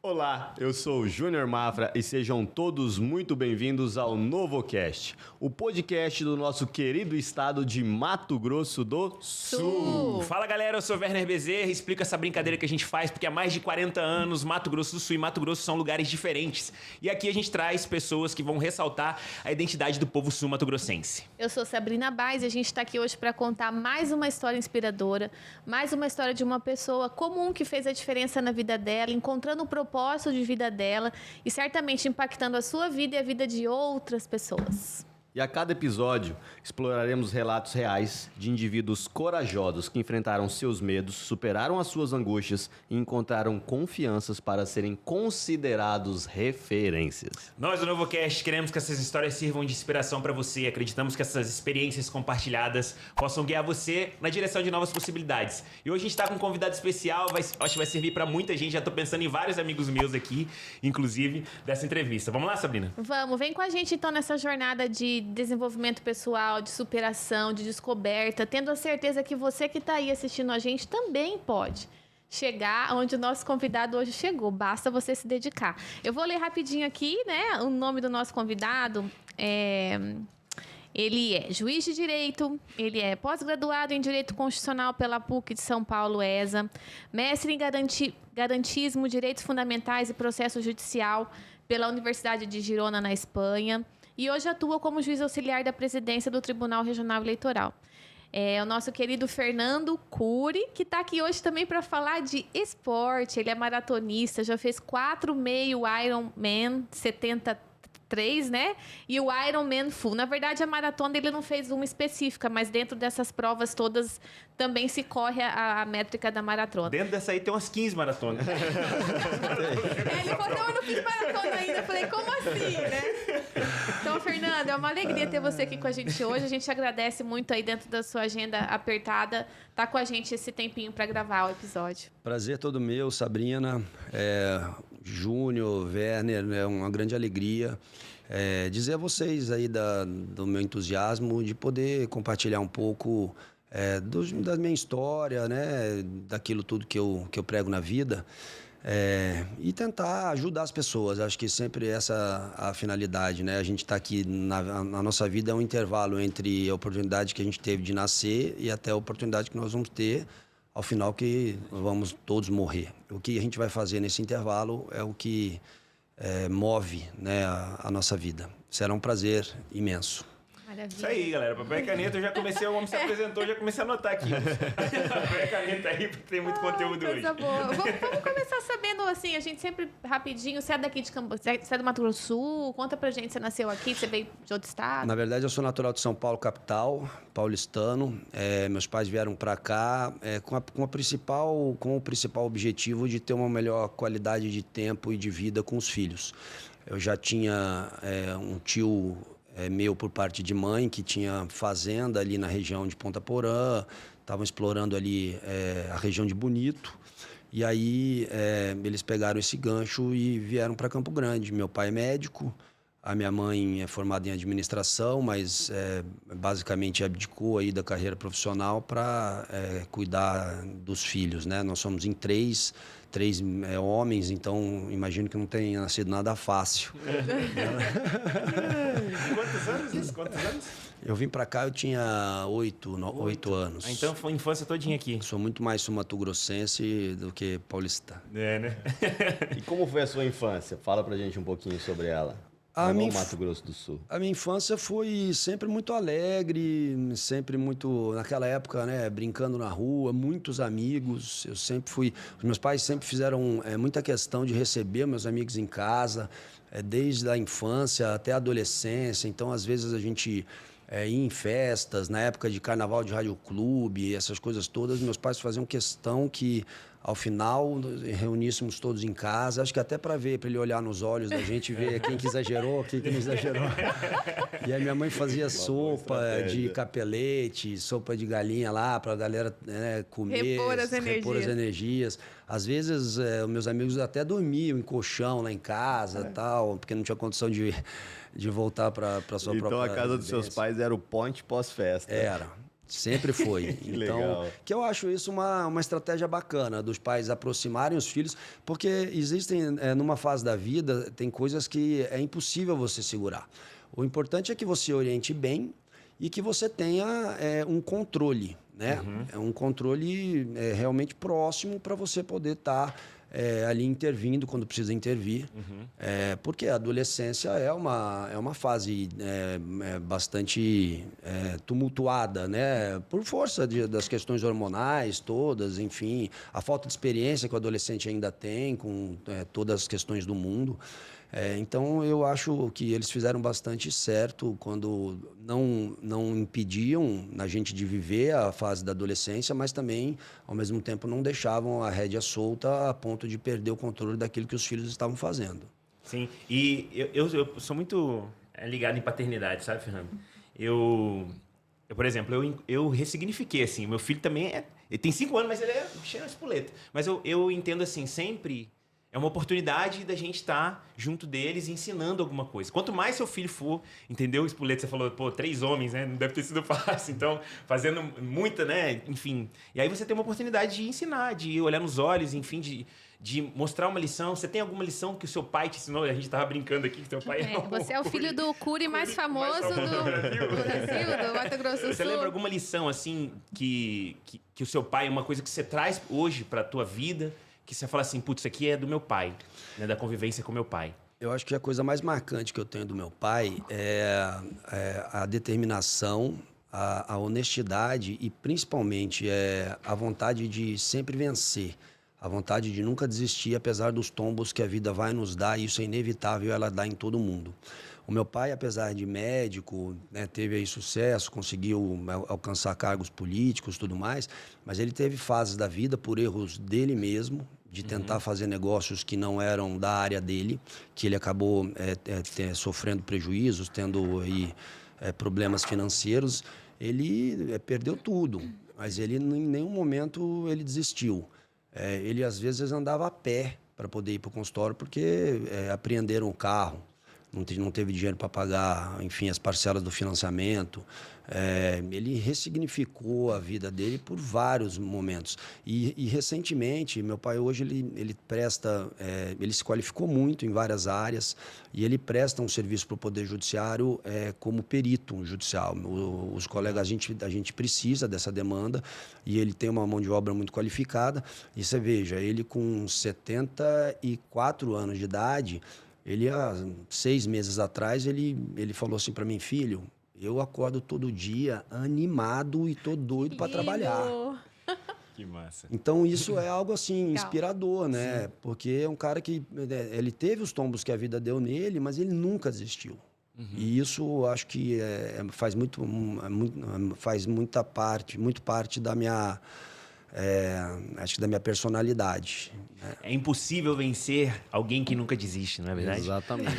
Olá, eu sou o Júnior Mafra e sejam todos muito bem-vindos ao NovoCast, o podcast do nosso querido estado de Mato Grosso do Sul. Fala galera, eu sou Werner Bezerra e explico essa brincadeira que a gente faz porque há mais de 40 anos Mato Grosso do Sul e Mato Grosso são lugares diferentes. E aqui a gente traz pessoas que vão ressaltar a identidade do povo sul-mato-grossense. Eu sou Sabrina Baez e a gente está aqui hoje para contar mais uma história inspiradora, mais uma história de uma pessoa comum que fez a diferença na vida dela, encontrando o propósito de vida dela e certamente impactando a sua vida e a vida de outras pessoas. E a cada episódio exploraremos relatos reais de indivíduos corajosos que enfrentaram seus medos, superaram as suas angústias e encontraram confianças para serem considerados referências. Nós do NovoCast queremos que essas histórias sirvam de inspiração para você. Acreditamos que essas experiências compartilhadas possam guiar você na direção de novas possibilidades. E hoje a gente está com um convidado especial, acho que vai servir para muita gente. Já estou pensando em vários amigos meus aqui, inclusive, dessa entrevista. Vamos lá, Sabrina? Vamos, vem com a gente então nessa jornada de desenvolvimento pessoal, de superação, de descoberta, tendo a certeza que você que está aí assistindo a gente também pode chegar onde o nosso convidado hoje chegou. Basta você se dedicar. Eu vou ler rapidinho aqui, né, o nome do nosso convidado. Ele é juiz de direito, ele é pós-graduado em Direito Constitucional pela PUC de São Paulo, ESA, mestre em Garantismo, Direitos Fundamentais e Processo Judicial pela Universidade de Girona, na Espanha, e hoje atua como juiz auxiliar da presidência do Tribunal Regional Eleitoral. É o nosso querido Fernando Cury, que está aqui hoje também para falar de esporte. Ele é maratonista, já fez 4 meio Ironman 73, né? E o Ironman Full. Na verdade, a maratona ele não fez uma específica, mas dentro dessas provas todas também se corre a métrica da maratona. Dentro dessa aí tem umas 15 maratonas. Ele falou, não, eu não fiz maratona ainda. Eu falei, como assim, né? Então, Fernando, é uma alegria ter você aqui com a gente hoje. A gente agradece muito aí dentro da sua agenda apertada, tá com a gente esse tempinho para gravar o episódio. Prazer todo meu, Sabrina, Júnior, Werner, é uma grande alegria dizer a vocês aí do meu entusiasmo de poder compartilhar um pouco da minha história, né, daquilo tudo que eu prego na vida. E tentar ajudar as pessoas. Acho que sempre essa a finalidade, né? A gente está aqui na nossa vida é um intervalo entre a oportunidade que a gente teve de nascer e até a oportunidade que nós vamos ter ao final que vamos todos morrer. O que a gente vai fazer nesse intervalo é o que move, né, a nossa vida. Será um prazer imenso. Maravilha. Isso aí, galera. Papel e caneta, eu já comecei, o homem se apresentou, já comecei a anotar aqui. Papel e caneta aí, porque tem muito conteúdo hoje. Coisa boa. Vamos começar sabendo, assim, a gente sempre, rapidinho, você é daqui de Campo, você é do Mato Grosso do Sul, conta pra gente, você nasceu aqui, você veio de outro estado? Na verdade, eu sou natural de São Paulo, capital, paulistano. Meus pais vieram para cá com o principal objetivo de ter uma melhor qualidade de tempo e de vida com os filhos. Eu já tinha um tio meu por parte de mãe, que tinha fazenda ali na região de Ponta Porã, estavam explorando ali a região de Bonito, e aí eles pegaram esse gancho e vieram para Campo Grande. Meu pai é médico, a minha mãe é formada em administração, mas basicamente abdicou aí da carreira profissional para cuidar dos filhos, né? Nós somos em três homens, então imagino que não tenha nascido nada fácil. Quantos anos isso? Quantos anos? Eu vim pra cá, eu tinha 8 anos. Então foi a infância todinha aqui. Sou muito mais sul-mato-grossense do que paulista. Né? E como foi a sua infância? Fala pra gente um pouquinho sobre ela. No Mato Grosso do Sul. A minha infância foi sempre muito alegre, sempre muito, naquela época, né, brincando na rua, muitos amigos. Os meus pais sempre fizeram muita questão de receber meus amigos em casa, desde a infância até a adolescência. Então, às vezes a gente ia em festas, na época de carnaval de rádio clube, essas coisas todas, meus pais faziam questão que ao final reuníssemos todos em casa, acho que até para ele olhar nos olhos da gente, ver quem que exagerou, quem que não exagerou. E aí minha mãe fazia sopa de capelete, sopa de galinha lá para a galera comer, repor as energias. Às vezes meus amigos até dormiam em colchão lá em casa, tal, porque não tinha condição de voltar para sua própria Então a casa dos residência. seus pais era o ponte pós-festa. Era. Sempre foi. Que Então, legal. que eu acho isso uma estratégia bacana dos pais aproximarem os filhos, porque existem, numa fase da vida, tem coisas que é impossível você segurar. O importante é que você oriente bem e que você tenha um controle, né? É um controle realmente próximo para você poder estar ali intervindo quando precisa intervir. Porque a adolescência é uma fase bastante tumultuada, né? Por força das questões hormonais todas, enfim, a falta de experiência que o adolescente ainda tem com todas as questões do mundo. Então, eu acho que eles fizeram bastante certo quando não impediam a gente de viver a fase da adolescência, mas também, ao mesmo tempo, não deixavam a rédea solta a ponto de perder o controle daquilo que os filhos estavam fazendo. Sim, e eu sou muito ligado em paternidade, sabe, Fernando? Por exemplo, eu ressignifiquei, assim, meu filho também ele tem 5 anos, mas ele é cheio de espoleta. Mas eu entendo, assim, sempre... É uma oportunidade da gente estar junto deles ensinando alguma coisa. Quanto mais seu filho for, entendeu? Espoleta, você falou, 3 homens, né? Não deve ter sido fácil. Então, fazendo muita, né? Enfim. E aí você tem uma oportunidade de ensinar, de olhar nos olhos, enfim, de mostrar uma lição. Você tem alguma lição que o seu pai te ensinou? A gente estava brincando aqui que seu pai Você é o filho do Cury mais famoso do Brasil, do Mato Grosso do Sul. Você lembra alguma lição, assim, que o seu pai, uma coisa que você traz hoje para a tua vida, que você fala assim, putz, isso aqui é do meu pai, né, da convivência com meu pai? Eu acho que a coisa mais marcante que eu tenho do meu pai é a determinação, a honestidade e, principalmente, a vontade de sempre vencer. A vontade de nunca desistir, apesar dos tombos que a vida vai nos dar, e isso é inevitável, ela dá em todo mundo. O meu pai, apesar de médico, né, teve aí sucesso, conseguiu alcançar cargos políticos e tudo mais, mas ele teve fases da vida, por erros dele mesmo, de tentar fazer negócios que não eram da área dele, que ele acabou sofrendo prejuízos, tendo aí, problemas financeiros. Ele perdeu tudo, mas ele em nenhum momento ele desistiu. Ele, às vezes, andava a pé para poder ir para o consultório, porque apreenderam o carro. Não teve dinheiro para pagar, enfim, as parcelas do financiamento. Ele ressignificou a vida dele por vários momentos. E recentemente, meu pai hoje, ele se qualificou muito em várias áreas e ele presta um serviço para o Poder Judiciário como perito judicial. Os colegas, a gente precisa dessa demanda e ele tem uma mão de obra muito qualificada. E você veja, ele com 74 anos de idade... Ele, há 6 meses atrás, ele falou assim para mim, filho, eu acordo todo dia animado e tô doido para trabalhar. Que massa. Então, isso é algo, assim, inspirador, né? Sim. Porque é um cara que... Ele teve os tombos que a vida deu nele, mas ele nunca desistiu. E isso, acho que faz muito parte da minha... acho que da minha personalidade. É impossível vencer alguém que nunca desiste, não é verdade? Exatamente.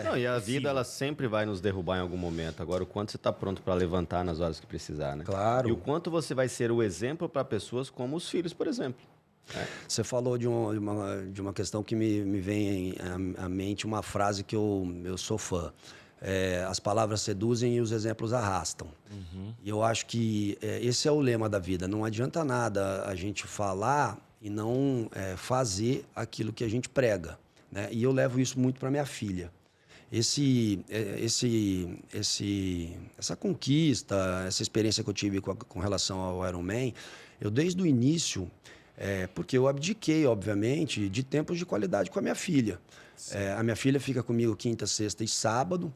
Não, e a vida, ela sempre vai nos derrubar em algum momento. Agora, o quanto você está pronto para levantar nas horas que precisar, né? Claro. E o quanto você vai ser o exemplo para pessoas como os filhos, por exemplo. Você falou de uma questão que me vem à mente, uma frase que eu sou fã. As palavras seduzem e os exemplos arrastam. E eu acho que esse é o lema da vida. Não adianta nada a gente falar e não fazer aquilo que a gente prega, né? E eu levo isso muito para minha filha. Essa conquista, essa experiência que eu tive com relação ao Ironman, eu desde o início... porque eu abdiquei, obviamente, de tempos de qualidade com a minha filha. A minha filha fica comigo quinta, sexta e sábado.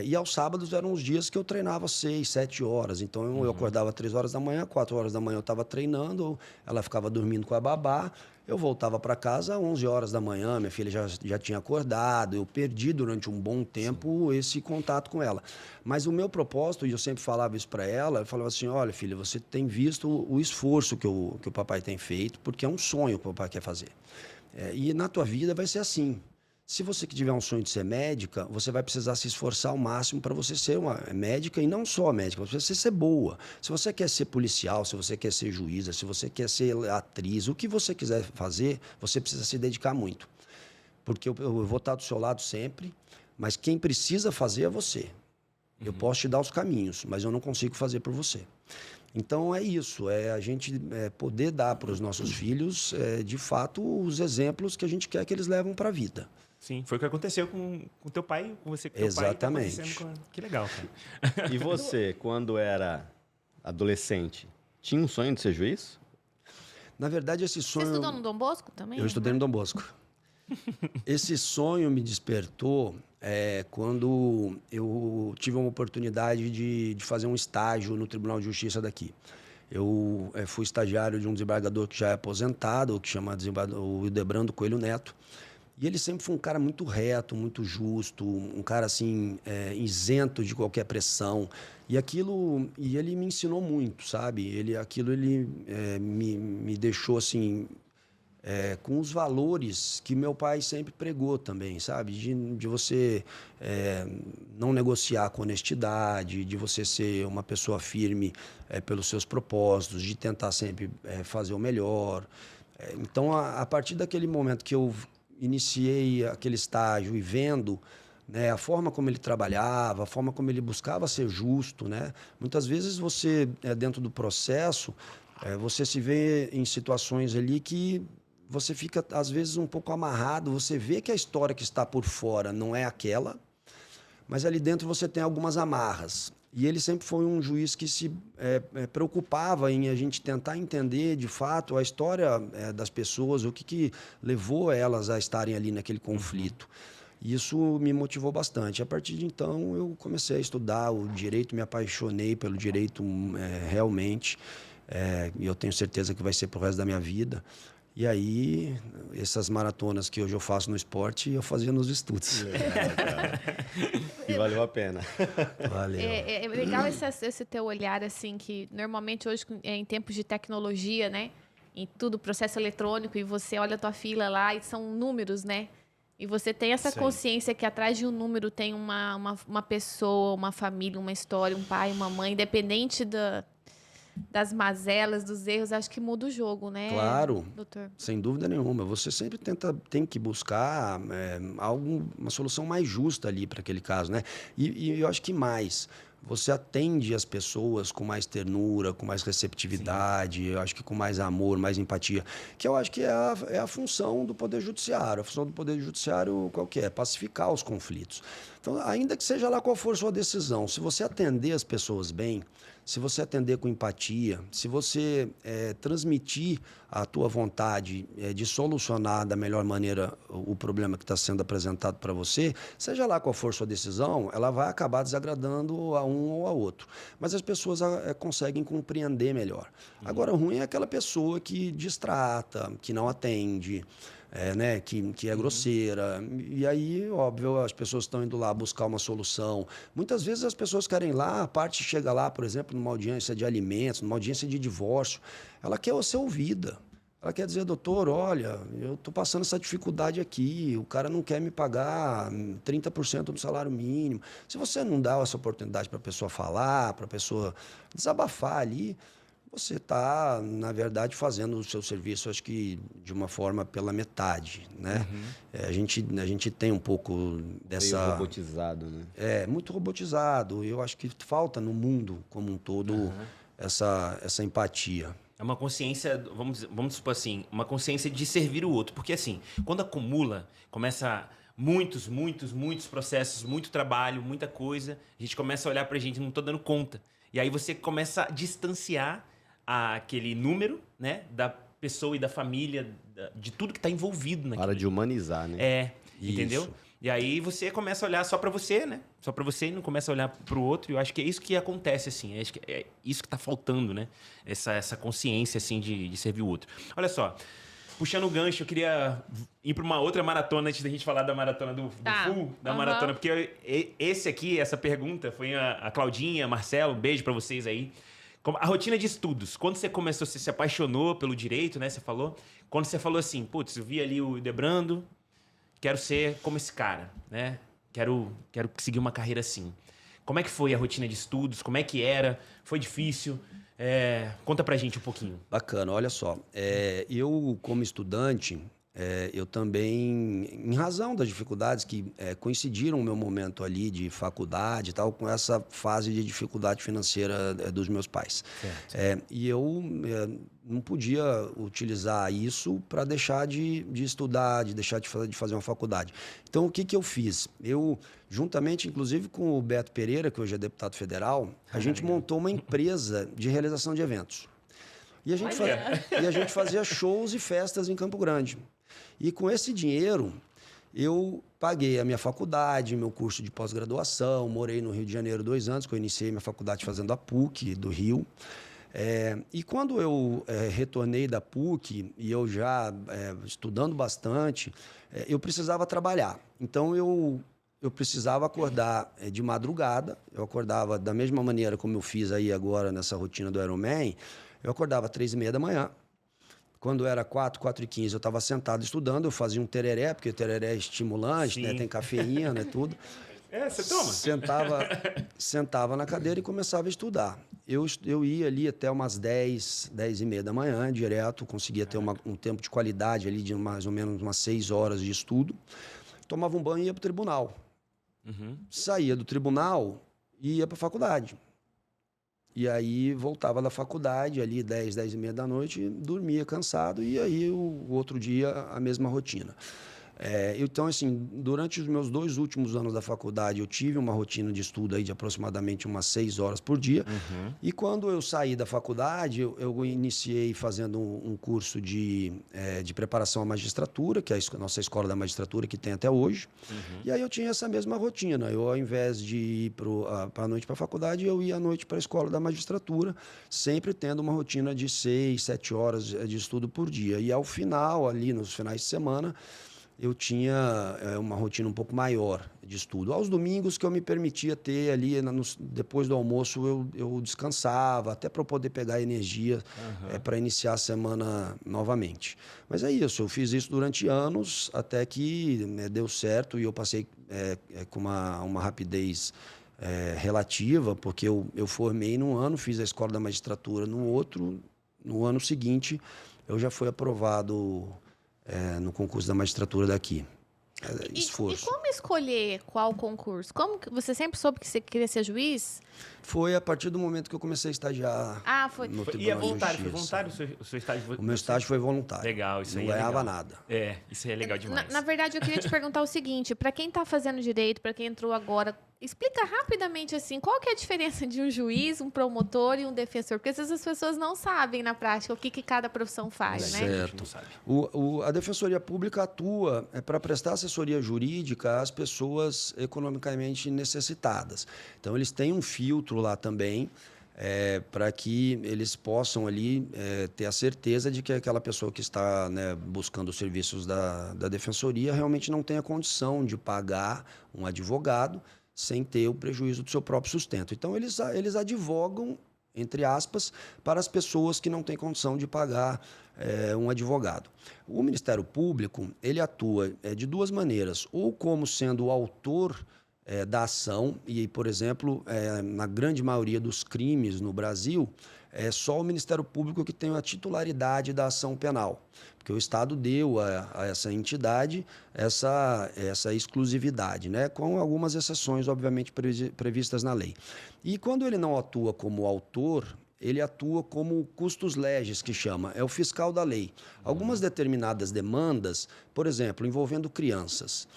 E aos sábados eram os dias que eu treinava 6, 7 horas. Então, eu acordava 3 horas da manhã, 4 horas da manhã eu estava treinando, ela ficava dormindo com a babá. Eu voltava para casa às 11 horas da manhã, minha filha já tinha acordado. Eu perdi durante um bom tempo esse contato com ela. Mas o meu propósito, e eu sempre falava isso para ela, eu falava assim, olha, filha, você tem visto o esforço que o papai tem feito, porque é um sonho que o papai quer fazer. E na tua vida vai ser assim. Se você que tiver um sonho de ser médica, você vai precisar se esforçar ao máximo para você ser uma médica, e não só médica, você ser boa. Se você quer ser policial, se você quer ser juíza, se você quer ser atriz, o que você quiser fazer, você precisa se dedicar muito. Porque eu vou estar do seu lado sempre, mas quem precisa fazer é você. Eu posso te dar os caminhos, mas eu não consigo fazer por você. Então é isso, é a gente poder dar para os nossos filhos, de fato, os exemplos que a gente quer que eles levam para a vida. Sim, foi o que aconteceu com o teu pai, com você, com teu Exatamente. pai. Tá acontecendo. Que legal, cara. E você, quando era adolescente, tinha um sonho de ser juiz? Na verdade, esse Você sonho... estudou no Dom Bosco também? Eu estudei no Dom Bosco. Esse sonho me despertou quando eu tive uma oportunidade de fazer um estágio no Tribunal de Justiça daqui. Eu fui estagiário de um desembargador que já é aposentado, que chama o Hildebrando Coelho Neto. E ele sempre foi um cara muito reto, muito justo, um cara assim, isento de qualquer pressão. E ele me ensinou muito, sabe? Ele me deixou assim, com os valores que meu pai sempre pregou também, sabe? De você não negociar com honestidade, de você ser uma pessoa firme pelos seus propósitos, de tentar sempre fazer o melhor. Então, a partir daquele momento que eu iniciei aquele estágio e vendo, né, a forma como ele trabalhava, a forma como ele buscava ser justo, né? Muitas vezes você, dentro do processo, você se vê em situações ali que você fica, às vezes, um pouco amarrado, você vê que a história que está por fora não é aquela, mas ali dentro você tem algumas amarras. E ele sempre foi um juiz que se preocupava em a gente tentar entender, de fato, a história das pessoas, o que levou elas a estarem ali naquele conflito. E isso me motivou bastante. A partir de então, eu comecei a estudar o direito, me apaixonei pelo direito realmente, e eu tenho certeza que vai ser pro resto da minha vida. E aí, essas maratonas que hoje eu faço no esporte, eu fazia nos estudos. E valeu a pena. Valeu. É legal esse teu olhar, assim, que normalmente hoje, em tempos de tecnologia, né? Em tudo, processo eletrônico, e você olha a tua fila lá e são números, né? E você tem essa consciência que atrás de um número tem uma pessoa, uma família, uma história, um pai, uma mãe, independente das mazelas, dos erros, acho que muda o jogo, né? Claro, doutor? Sem dúvida nenhuma. Você sempre tem que buscar uma solução mais justa ali para aquele caso, né? E eu acho que mais, você atende as pessoas com mais ternura, com mais receptividade, eu acho que com mais amor, mais empatia, que eu acho que é a função do Poder Judiciário. A função do Poder Judiciário qual que é? Pacificar os conflitos. Então, ainda que seja lá qual for sua decisão, se você atender as pessoas bem, se você atender com empatia, se você transmitir a tua vontade de solucionar da melhor maneira o problema que está sendo apresentado para você, seja lá qual for sua decisão, ela vai acabar desagradando a um ou a outro. Mas as pessoas conseguem compreender melhor. Agora, o ruim é aquela pessoa que distrata, que não atende, né, que é grosseira. E aí, óbvio, as pessoas estão indo lá buscar uma solução. Muitas vezes as pessoas querem ir lá, a parte chega lá, por exemplo, numa audiência de alimentos, numa audiência de divórcio, ela quer ser ouvida. Ela quer dizer, doutor, olha, eu estou passando essa dificuldade aqui, o cara não quer me pagar 30% do salário mínimo. Se você não dá essa oportunidade para a pessoa falar, para a pessoa desabafar ali, você está, na verdade, fazendo o seu serviço, acho que de uma forma pela metade, né? A gente tem um pouco dessa... Meio robotizado, né? Muito robotizado. Eu acho que falta no mundo como um todo essa empatia. É uma consciência, vamos supor assim, uma consciência de servir o outro. Porque assim, quando acumula, começa muitos processos, muito trabalho, muita coisa, a gente começa a olhar pra gente, não tô dando conta. E aí você começa a distanciar aquele número, né, da pessoa e da família, de tudo que está envolvido naquilo. Para de humanizar, né? Entendeu? E aí você começa a olhar só para você, né? Só para você e não começa a olhar para o outro. E eu acho que é isso que acontece, assim. Acho que é isso que está faltando, né? Essa consciência, assim, de servir o outro. Olha só. Puxando o gancho, eu queria ir para uma outra maratona antes da gente falar da maratona do full, da maratona. Porque essa pergunta foi a Claudinha, Marcelo, um beijo para vocês aí. A rotina de estudos. Quando você começou, você se apaixonou pelo direito, né? Você falou. Quando você falou assim, putz, eu vi ali o Hildebrando, quero ser como esse cara, né? Quero seguir uma carreira assim. Como é que foi a rotina de estudos? Como é que era? Foi difícil? Conta pra gente um pouquinho. Bacana, olha só. Eu, como estudante, eu também, em razão das dificuldades que coincidiram o meu momento ali de faculdade e tal, com essa fase de dificuldade financeira dos meus pais. E eu não podia utilizar isso para deixar de estudar, de deixar de fazer uma faculdade. Então, o que eu fiz? Eu, juntamente, inclusive, com o Beto Pereira, que hoje é deputado federal, a gente montou uma empresa de realização de eventos. E a gente fazia shows e festas em Campo Grande. E com esse dinheiro, eu paguei a minha faculdade, meu curso de pós-graduação, morei no Rio de Janeiro 2 anos, que eu iniciei minha faculdade fazendo a PUC do Rio. E quando eu retornei da PUC, e eu já estudando bastante, eu precisava trabalhar. Então, eu precisava acordar de madrugada, eu acordava da mesma maneira como eu fiz aí agora nessa rotina do Ironman, eu acordava às 3h30 da manhã. Quando era 4h15, eu estava sentado estudando, eu fazia um tereré, porque o tereré é estimulante, né? Tem cafeína, né? Tudo. Você toma? Sentava na cadeira e começava a estudar. Eu ia ali até umas 10h30 da manhã, direto, conseguia ter um tempo de qualidade ali de mais ou menos umas 6 horas de estudo. Tomava um banho e ia para o tribunal. Saía do tribunal e ia para a faculdade. E aí voltava da faculdade, ali 10h30 da noite, dormia cansado, e aí o outro dia a mesma rotina. Então, assim, durante os meus 2 últimos anos da faculdade, eu tive uma rotina de estudo aí de aproximadamente umas 6 horas por dia. E quando eu saí da faculdade, eu iniciei fazendo um curso de preparação à magistratura, que é a nossa escola da magistratura, que tem até hoje. E aí eu tinha essa mesma rotina. Eu, ao invés de ir para a noite para a faculdade, eu ia à noite para a escola da magistratura, sempre tendo uma rotina de 6, 7 horas de estudo por dia. E ao final, ali nos finais de semana, eu tinha uma rotina um pouco maior de estudo. Aos domingos que eu me permitia ter ali, depois do almoço, eu descansava, até para poder pegar energia para iniciar a semana novamente. Mas é isso, eu fiz isso durante anos, até que deu certo e eu passei com uma rapidez relativa, porque eu formei num ano, fiz a escola da magistratura no outro, no ano seguinte, eu já fui aprovado no concurso da magistratura daqui. Esforço. E como escolher qual concurso? Como que você sempre soube que você queria ser juiz? Foi a partir do momento que eu comecei a estagiar no Tribunal E é voluntário, de foi Justiça. voluntário o seu estágio? O meu estágio foi voluntário. Legal, isso aí não é ganhava legal. nada. Isso aí é legal demais. Na verdade, eu queria te perguntar o seguinte, para quem está fazendo direito, para quem entrou agora, explica rapidamente assim, qual que é a diferença de um juiz, um promotor e um defensor? Porque às vezes as pessoas não sabem na prática o que cada profissão faz, né? Certo. Não sabe. A Defensoria Pública atua para prestar assessoria jurídica às pessoas economicamente necessitadas. Então, eles têm um filtro lá também, para que eles possam ali ter a certeza de que aquela pessoa que está buscando os serviços da Defensoria realmente não tenha condição de pagar um advogado sem ter o prejuízo do seu próprio sustento. Então, eles advogam, entre aspas, para as pessoas que não têm condição de pagar um advogado. O Ministério Público, ele atua de 2 maneiras, ou como sendo o autor da ação, e, por exemplo, na grande maioria dos crimes no Brasil, é só o Ministério Público que tem a titularidade da ação penal, porque o Estado deu a essa entidade essa exclusividade, né? Com algumas exceções, obviamente, previstas na lei. E quando ele não atua como autor, ele atua como custos legis, que chama, é o fiscal da lei. Algumas determinadas demandas, por exemplo, envolvendo crianças,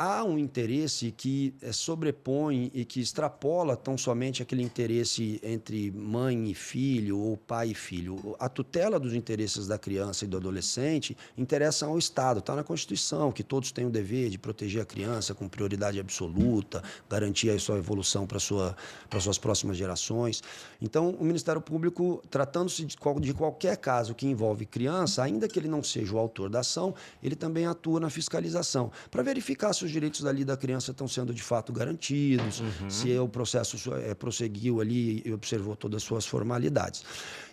há um interesse que sobrepõe e que extrapola tão somente aquele interesse entre mãe e filho ou pai e filho. A tutela dos interesses da criança e do adolescente interessa ao Estado. Está na Constituição, que todos têm o dever de proteger a criança com prioridade absoluta, garantir a sua evolução para suas próximas gerações. Então, o Ministério Público, tratando-se de qualquer caso que envolve criança, ainda que ele não seja o autor da ação, ele também atua na fiscalização, para verificar se os direitos dali da criança estão sendo de fato garantidos, se o processo prosseguiu ali e observou todas as suas formalidades.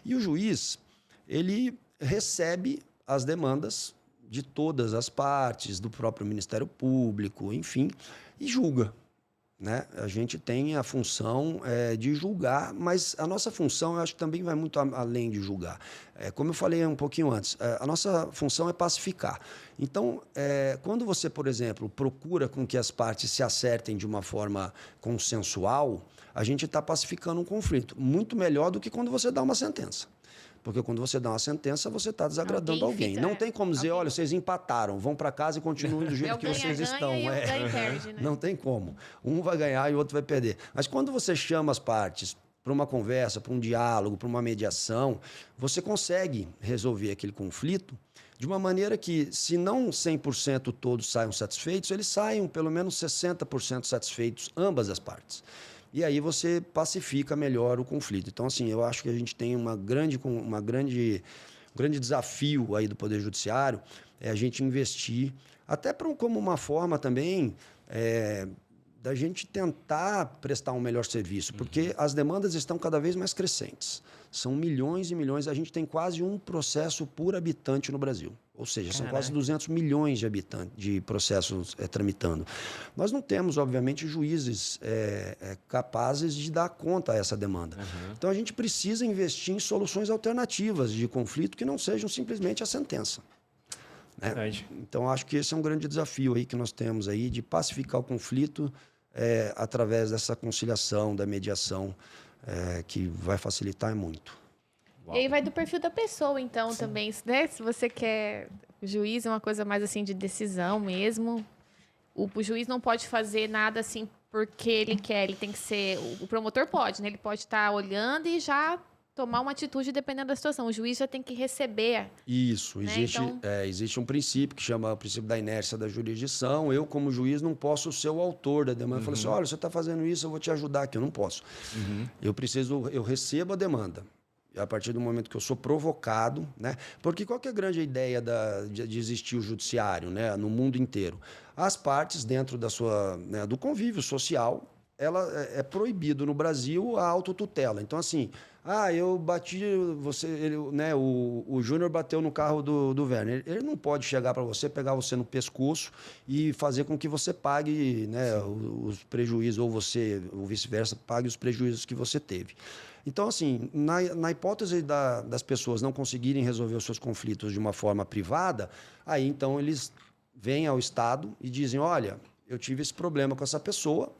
E o juiz, ele recebe as demandas de todas as partes, do próprio Ministério Público, enfim, e julga. né? A gente tem a função de julgar, mas a nossa função, eu acho que também vai muito além de julgar. Como eu falei um pouquinho antes, a nossa função é pacificar. Então, quando você, por exemplo, procura com que as partes se acertem de uma forma consensual, a gente está pacificando um conflito. Muito melhor do que quando você dá uma sentença. Porque quando você dá uma sentença, você está desagradando alguém. Não tem como dizer, olha, vocês empataram, vão para casa e continuem do jeito que vocês estão. Perde, né? Não tem como. Um vai ganhar e o outro vai perder. Mas quando você chama as partes para uma conversa, para um diálogo, para uma mediação, você consegue resolver aquele conflito de uma maneira que, se não 100% todos saiam satisfeitos, eles saiam pelo menos 60% satisfeitos, ambas as partes. E aí você pacifica melhor o conflito. Então, assim, eu acho que a gente tem um grande desafio aí do Poder Judiciário, é a gente investir, até como uma forma também da gente tentar prestar um melhor serviço, porque as demandas estão cada vez mais crescentes. São milhões e milhões, a gente tem quase um processo por habitante no Brasil. Ou seja, são quase 200 milhões de processos tramitando. Nós não temos, obviamente, juízes capazes de dar conta a essa demanda. Então, a gente precisa investir em soluções alternativas de conflito que não sejam simplesmente a sentença. Então, acho que esse é um grande desafio aí que nós temos aí de pacificar o conflito através dessa conciliação, da mediação, que vai facilitar muito. E aí vai do perfil da pessoa, então, também, né? Se você quer juiz, é uma coisa mais assim de decisão mesmo. O juiz não pode fazer nada assim porque ele quer, ele tem que ser... O promotor pode, né? Ele pode estar olhando e já tomar uma atitude dependendo da situação. O juiz já tem que receber. Isso. Né? Existe um princípio que chama o princípio da inércia da jurisdição. Eu, como juiz, não posso ser o autor da demanda. Eu falo assim, olha, você está fazendo isso, eu vou te ajudar aqui. Eu não posso. Eu recebo a demanda. A partir do momento que eu sou provocado, né? Porque qual que é a grande ideia de existir o judiciário, né? No mundo inteiro? As partes, dentro do convívio social, é proibido no Brasil a autotutela. Então, assim, eu bati, o Júnior bateu no carro do Werner. Ele não pode chegar para você, pegar você no pescoço e fazer com que você pague, né, os prejuízos, ou você, ou vice-versa, pague os prejuízos que você teve. Então, assim, na hipótese das pessoas não conseguirem resolver os seus conflitos de uma forma privada, aí então eles vêm ao Estado e dizem, olha, eu tive esse problema com essa pessoa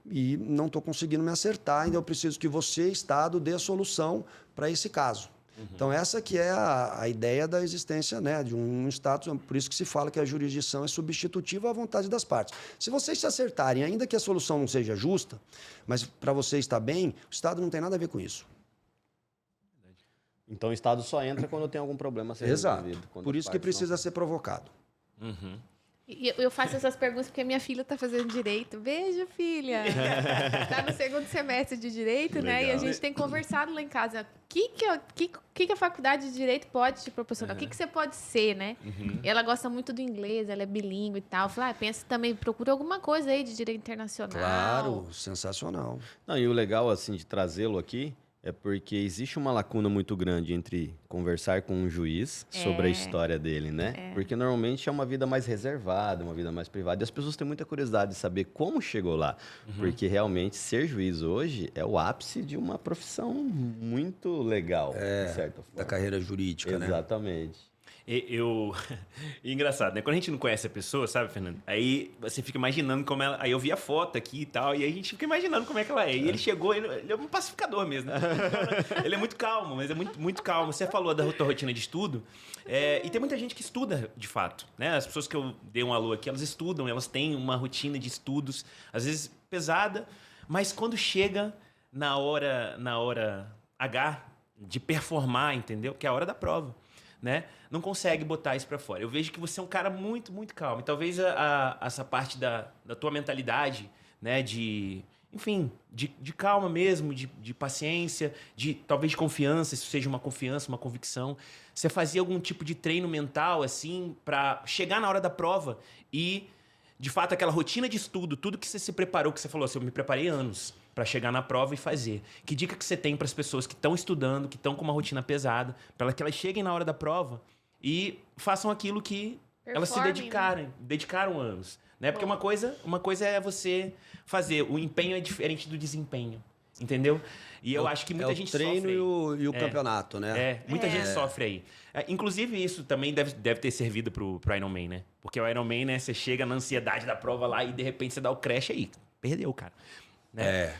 e não estou conseguindo me acertar, então eu preciso que você, Estado, dê a solução para esse caso. Então, essa que é a ideia da existência, né, de um status, por isso que se fala que a jurisdição é substitutiva à vontade das partes. Se vocês se acertarem, ainda que a solução não seja justa, mas para você estar bem, o Estado não tem nada a ver com isso. Então, o Estado só entra quando tem algum problema a ser resolvido. Exato. Por isso que precisa ser provocado. E eu faço essas perguntas porque a minha filha está fazendo direito. Beijo, filha! Está no segundo semestre de direito, né? E a gente tem conversado lá em casa. O que a faculdade de direito pode te proporcionar? O que você pode ser, né? Ela gosta muito do inglês, ela é bilíngue e tal. Eu falei, pensa também, procura alguma coisa aí de direito internacional. Claro, sensacional. Não, e o legal, assim, de trazê-lo aqui é porque existe uma lacuna muito grande entre conversar com um juiz sobre a história dele, né? Porque normalmente é uma vida mais reservada, uma vida mais privada. E as pessoas têm muita curiosidade de saber como chegou lá. Porque realmente ser juiz hoje é o ápice de uma profissão muito legal, de certa forma. Da carreira jurídica, né? Exatamente. E engraçado, né? Quando a gente não conhece a pessoa, sabe, Fernando? Aí você fica imaginando como ela... Aí eu vi a foto aqui e tal, e aí a gente fica imaginando como é que ela é. E ele chegou, ele é um pacificador mesmo, né? Ele é muito calmo, mas é muito, muito calmo. Você falou da tua rotina de estudo, e tem muita gente que estuda, de fato, né? As pessoas que eu dei um alô aqui, elas estudam, elas têm uma rotina de estudos, às vezes pesada, mas quando chega na hora H de performar, entendeu? Que é a hora da prova. Né? Não consegue botar isso pra fora. Eu vejo que você é um cara muito, muito calmo. E talvez essa parte da tua mentalidade, né? De calma mesmo, de paciência, talvez de confiança, isso seja uma confiança, uma convicção. Você fazia algum tipo de treino mental, assim, pra chegar na hora da prova e, de fato, aquela rotina de estudo, tudo que você se preparou, que você falou assim, eu me preparei anos para chegar na prova e fazer. Que dica que você tem para as pessoas que estão estudando, que estão com uma rotina pesada, para que elas cheguem na hora da prova e façam aquilo que elas se dedicaram anos, Né? Porque uma coisa é você fazer. O empenho é diferente do desempenho. Entendeu? E eu acho que muita gente sofre. É o treino e o campeonato, né? Muita gente sofre aí. Inclusive, isso também deve ter servido pro Ironman, né? Porque o Ironman, né? Você chega na ansiedade da prova lá e de repente você dá o crash aí. Perdeu, cara. Né?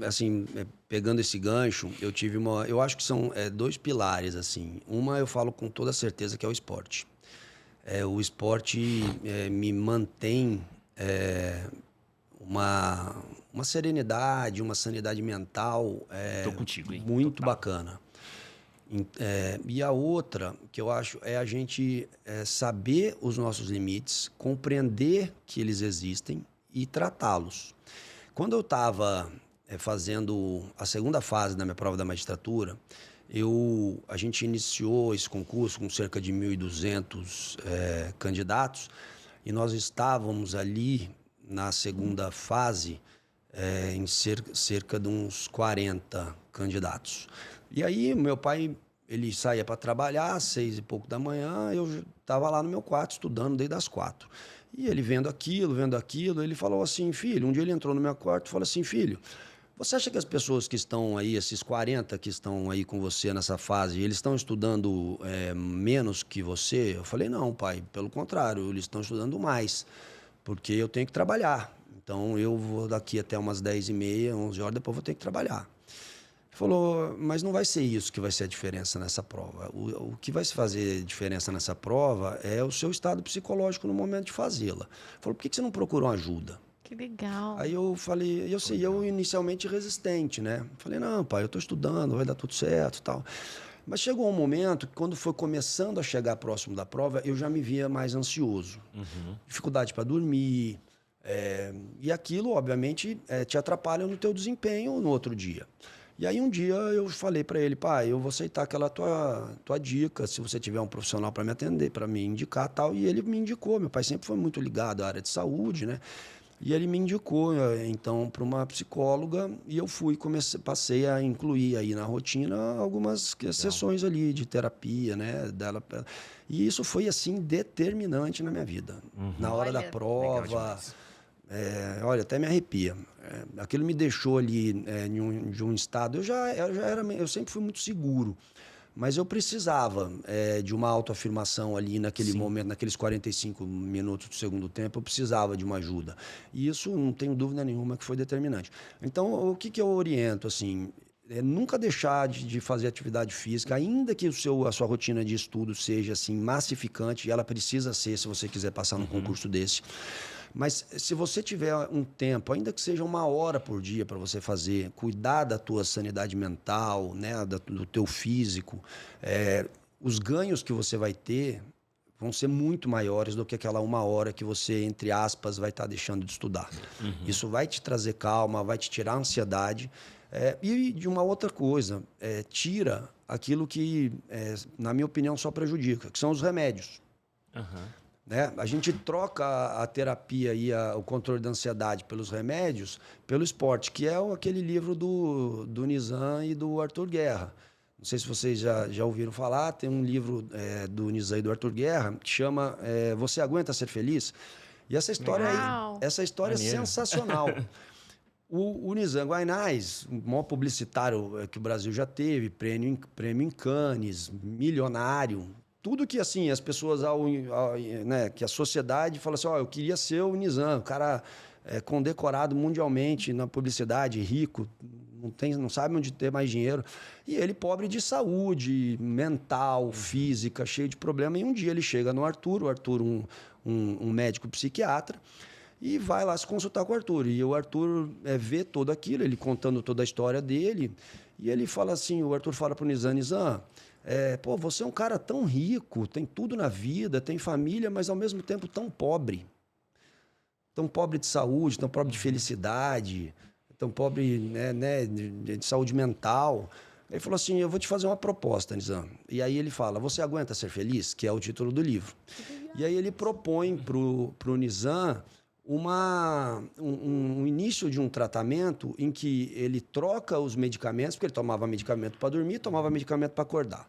Assim, pegando esse gancho, eu acho que são dois pilares, assim. Uma eu falo com toda certeza que é o esporte. O esporte me mantém uma serenidade, uma sanidade mental Tô contigo, hein? muito Total. bacana. E a outra que eu acho é a gente saber os nossos limites, compreender que eles existem e tratá-los. Quando eu estava fazendo a segunda fase da minha prova da magistratura, a gente iniciou esse concurso com cerca de 1.200 candidatos e nós estávamos ali na segunda fase em cerca de uns 40 candidatos. E aí, meu pai, ele saía para trabalhar às 6 e pouco da manhã, eu estava lá no meu quarto estudando desde as 4. E ele vendo aquilo, ele falou assim, filho, um dia ele entrou no meu quarto e falou assim, filho, você acha que as pessoas que estão aí, esses 40 que estão aí com você nessa fase, eles estão estudando menos que você? Eu falei, não, pai, pelo contrário, eles estão estudando mais, porque eu tenho que trabalhar. Então, eu vou daqui até umas 10h30, 11 horas, depois vou ter que trabalhar. Ele falou, mas não vai ser isso que vai ser a diferença nessa prova. O que vai se fazer diferença nessa prova é o seu estado psicológico no momento de fazê-la. Ele falou, por que você não procurou ajuda? Que legal. Aí eu falei, eu inicialmente resistente, né? Falei, não, pai, eu estou estudando, vai dar tudo certo e tal. Mas chegou um momento que, quando foi começando a chegar próximo da prova, eu já me via mais ansioso. Dificuldade para dormir. E aquilo, obviamente, te atrapalha no teu desempenho no outro dia. E aí um dia eu falei para ele, pai, eu vou aceitar aquela tua dica, se você tiver um profissional para me atender, para me indicar tal. E ele me indicou, meu pai sempre foi muito ligado à área de saúde, né? E ele me indicou, então, para uma psicóloga e eu passei a incluir aí na rotina algumas sessões ali de terapia, né? E isso foi, assim, determinante na minha vida. Na hora da prova, olha, até me arrepia. Aquilo me deixou ali de um estado, eu sempre fui muito seguro. Mas eu precisava de uma autoafirmação ali naquele momento, naqueles 45 minutos do segundo tempo, eu precisava de uma ajuda. E isso, não tenho dúvida nenhuma, que foi determinante. Então, o que eu oriento, assim, nunca deixar de fazer atividade física, ainda que a sua rotina de estudo seja, assim, massificante, e ela precisa ser, se você quiser passar num concurso desse. Mas se você tiver um tempo, ainda que seja 1 hora por dia para você fazer, cuidar da tua sanidade mental, né, do teu físico, os ganhos que você vai ter vão ser muito maiores do que aquela 1 hora que você, entre aspas, vai estar deixando de estudar. Isso vai te trazer calma, vai te tirar a ansiedade. E de uma outra coisa, tira aquilo que, na minha opinião, só prejudica, que são os remédios. Né? A gente troca a terapia e o controle da ansiedade pelos remédios, pelo esporte, que é aquele livro do Nizam e do Arthur Guerra. Não sei se vocês já ouviram falar, tem um livro do Nizam e do Arthur Guerra que chama Você Aguenta Ser Feliz? E essa história é sensacional. O Nizam Guaianais, o maior publicitário que o Brasil já teve, prêmio em Cannes, milionário. Tudo que, assim, as pessoas, né, que a sociedade fala assim, eu queria ser o Nizam, o cara condecorado mundialmente na publicidade, rico, não sabe onde ter mais dinheiro. E ele pobre de saúde mental, física, cheio de problema. E um dia ele chega no Arthur, um médico psiquiatra, e vai lá se consultar com o Arthur. E o Arthur vê tudo aquilo, ele contando toda a história dele, e ele fala assim, o Arthur fala para o Nizam, você é um cara tão rico, tem tudo na vida, tem família, mas ao mesmo tempo tão pobre. Tão pobre de saúde, tão pobre de felicidade, tão pobre, né, de saúde mental. Ele falou assim, eu vou te fazer uma proposta, Nizam. E aí ele fala, você aguenta ser feliz? Que é o título do livro. E aí ele propõe pro Nizam um início de um tratamento em que ele troca os medicamentos, porque ele tomava medicamento para dormir, tomava medicamento para acordar.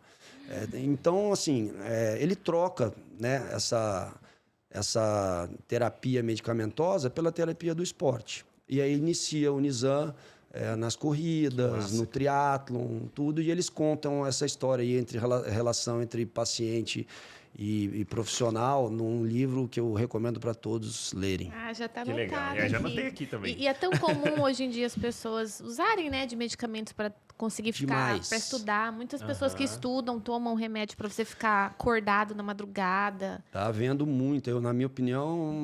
Então, assim, ele troca, né, essa terapia medicamentosa pela terapia do esporte. E aí inicia o Nizam nas corridas, no triatlon, tudo, e eles contam essa história aí entre relação entre paciente e profissional num livro que eu recomendo para todos lerem. Ah, já tá Que anotado legal. aqui. Já anotei aqui também. E é tão comum hoje em dia as pessoas usarem, né, de medicamentos para conseguir ficar, Demais. para estudar. Muitas pessoas que estudam tomam remédio para você ficar acordado na madrugada. Tá havendo muito, na minha opinião,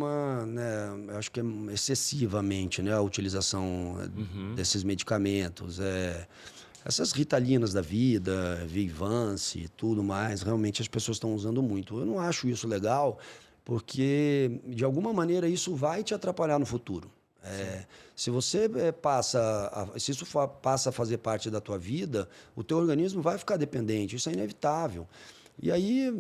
eu acho que é excessivamente, né, a utilização desses medicamentos. Essas Ritalinas da vida, Vivance e tudo mais, realmente as pessoas estão usando muito. Eu não acho isso legal, porque de alguma maneira isso vai te atrapalhar no futuro. Se você se isso passa a fazer parte da tua vida, o teu organismo vai ficar dependente, isso é inevitável. E aí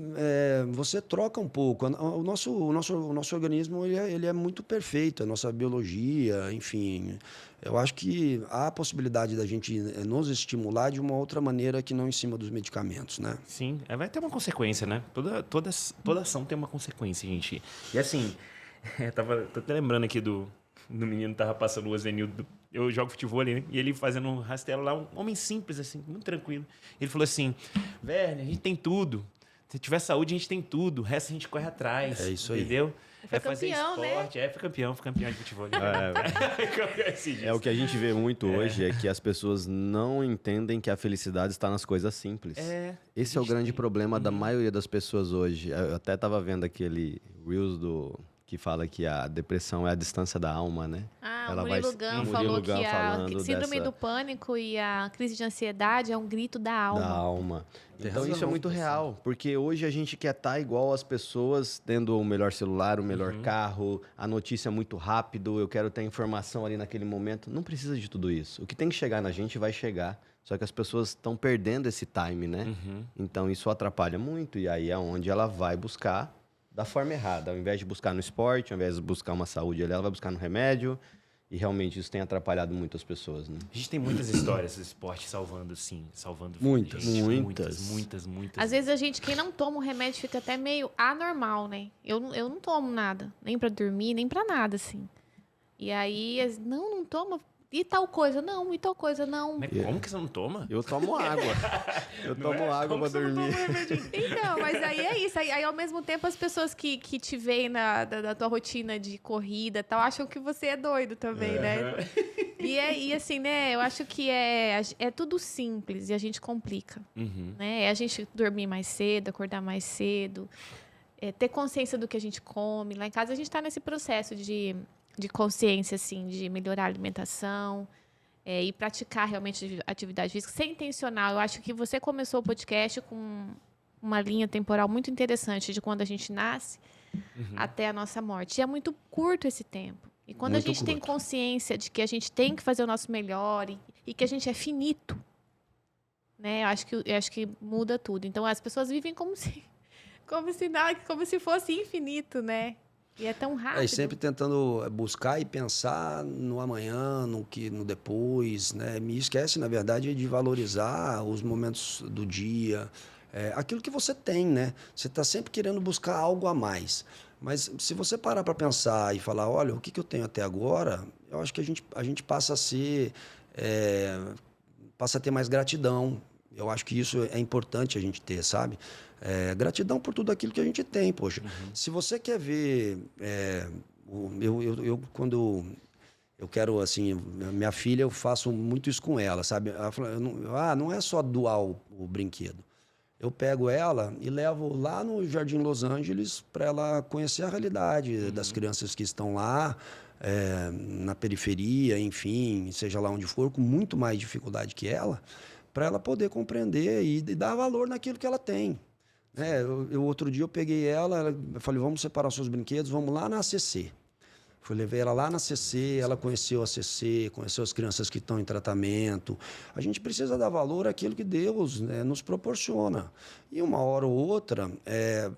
você troca um pouco. O nosso organismo ele é muito perfeito, a nossa biologia, enfim. Eu acho que há a possibilidade da gente nos estimular de uma outra maneira que não em cima dos medicamentos, né? Sim, vai ter uma consequência, né? Toda ação tem uma consequência, gente. E assim, tô até lembrando aqui do menino que tava passando o Ozenildo. Eu jogo futebol ali, né? E ele fazendo um rastelo lá, um homem simples, assim, muito tranquilo. Ele falou assim: Werner, a gente tem tudo. Se tiver saúde, a gente tem tudo. O resto a gente corre atrás. É isso aí. Entendeu? Foi fazer campeão, né? esporte. Foi campeão de futebol. O que a gente vê muito hoje é que as pessoas não entendem que a felicidade está nas coisas simples. Esse é o grande problema da maioria das pessoas hoje. Eu até estava vendo aquele Reels que fala que a depressão é a distância da alma, né? O Murilo Gun falou que a falando síndrome do pânico e a crise de ansiedade é um grito da alma. Da alma. Tem Então razão, isso é muito real, porque hoje a gente quer estar igual às pessoas, tendo o melhor celular, o melhor carro, a notícia muito rápido, eu quero ter informação ali naquele momento. Não precisa de tudo isso. O que tem que chegar na gente vai chegar. Só que as pessoas estão perdendo esse time, né? Então isso atrapalha muito, e aí é onde ela vai buscar da forma errada. Ao invés de buscar no esporte, ao invés de buscar uma saúde ali, ela vai buscar no remédio. E realmente isso tem atrapalhado muito as pessoas, né? A gente tem muitas histórias do esporte salvando Muitas. Muitas. Às vezes a gente, quem não toma o remédio, fica até meio anormal, né? Eu não tomo nada, nem pra dormir, nem pra nada, assim. E aí, não toma. E tal coisa, não. E tal coisa, não. Mas como que você não toma? Eu tomo água. Eu tomo água pra dormir. Então, mas aí é isso. Aí, ao mesmo tempo, as pessoas que te veem da tua rotina de corrida e tal, acham que você é doido também, né? E assim, né? Eu acho que é tudo simples e a gente complica. Né? É a gente dormir mais cedo, acordar mais cedo, ter consciência do que a gente come. Lá em casa, a gente tá nesse processo de consciência, assim, de melhorar a alimentação e praticar realmente atividade física, ser intencional. Eu acho que você começou o podcast com uma linha temporal muito interessante de quando a gente nasce até a nossa morte. E é muito curto esse tempo. E quando Muito a gente tem curto. consciência de que a gente tem que fazer o nosso melhor e que a gente é finito, né? Eu acho que muda tudo. Então, as pessoas vivem como se fosse infinito, né? E é tão rápido. E sempre tentando buscar e pensar no amanhã, no depois, né? Me esquece, na verdade, de valorizar os momentos do dia, aquilo que você tem, né? Você está sempre querendo buscar algo a mais. Mas se você parar para pensar e falar, olha, o que eu tenho até agora, eu acho que a gente passa a ter mais gratidão. Eu acho que isso é importante a gente ter, sabe? Gratidão por tudo aquilo que a gente tem, poxa. Se você quer ver... quando eu quero, assim... Minha filha, eu faço muito isso com ela, sabe? Ela fala, não é só doar o brinquedo. Eu pego ela e levo lá no Jardim Los Angeles para ela conhecer a realidade das crianças que estão lá, na periferia, enfim, seja lá onde for, com muito mais dificuldade que ela, para ela poder compreender e dar valor naquilo que ela tem. Outro dia eu peguei ela, eu falei, vamos separar os seus brinquedos, vamos lá na ACC. Levei ela lá na ACC, ela conheceu a ACC, conheceu as crianças que estão em tratamento. A gente precisa dar valor àquilo que Deus, né, nos proporciona. E uma hora ou outra,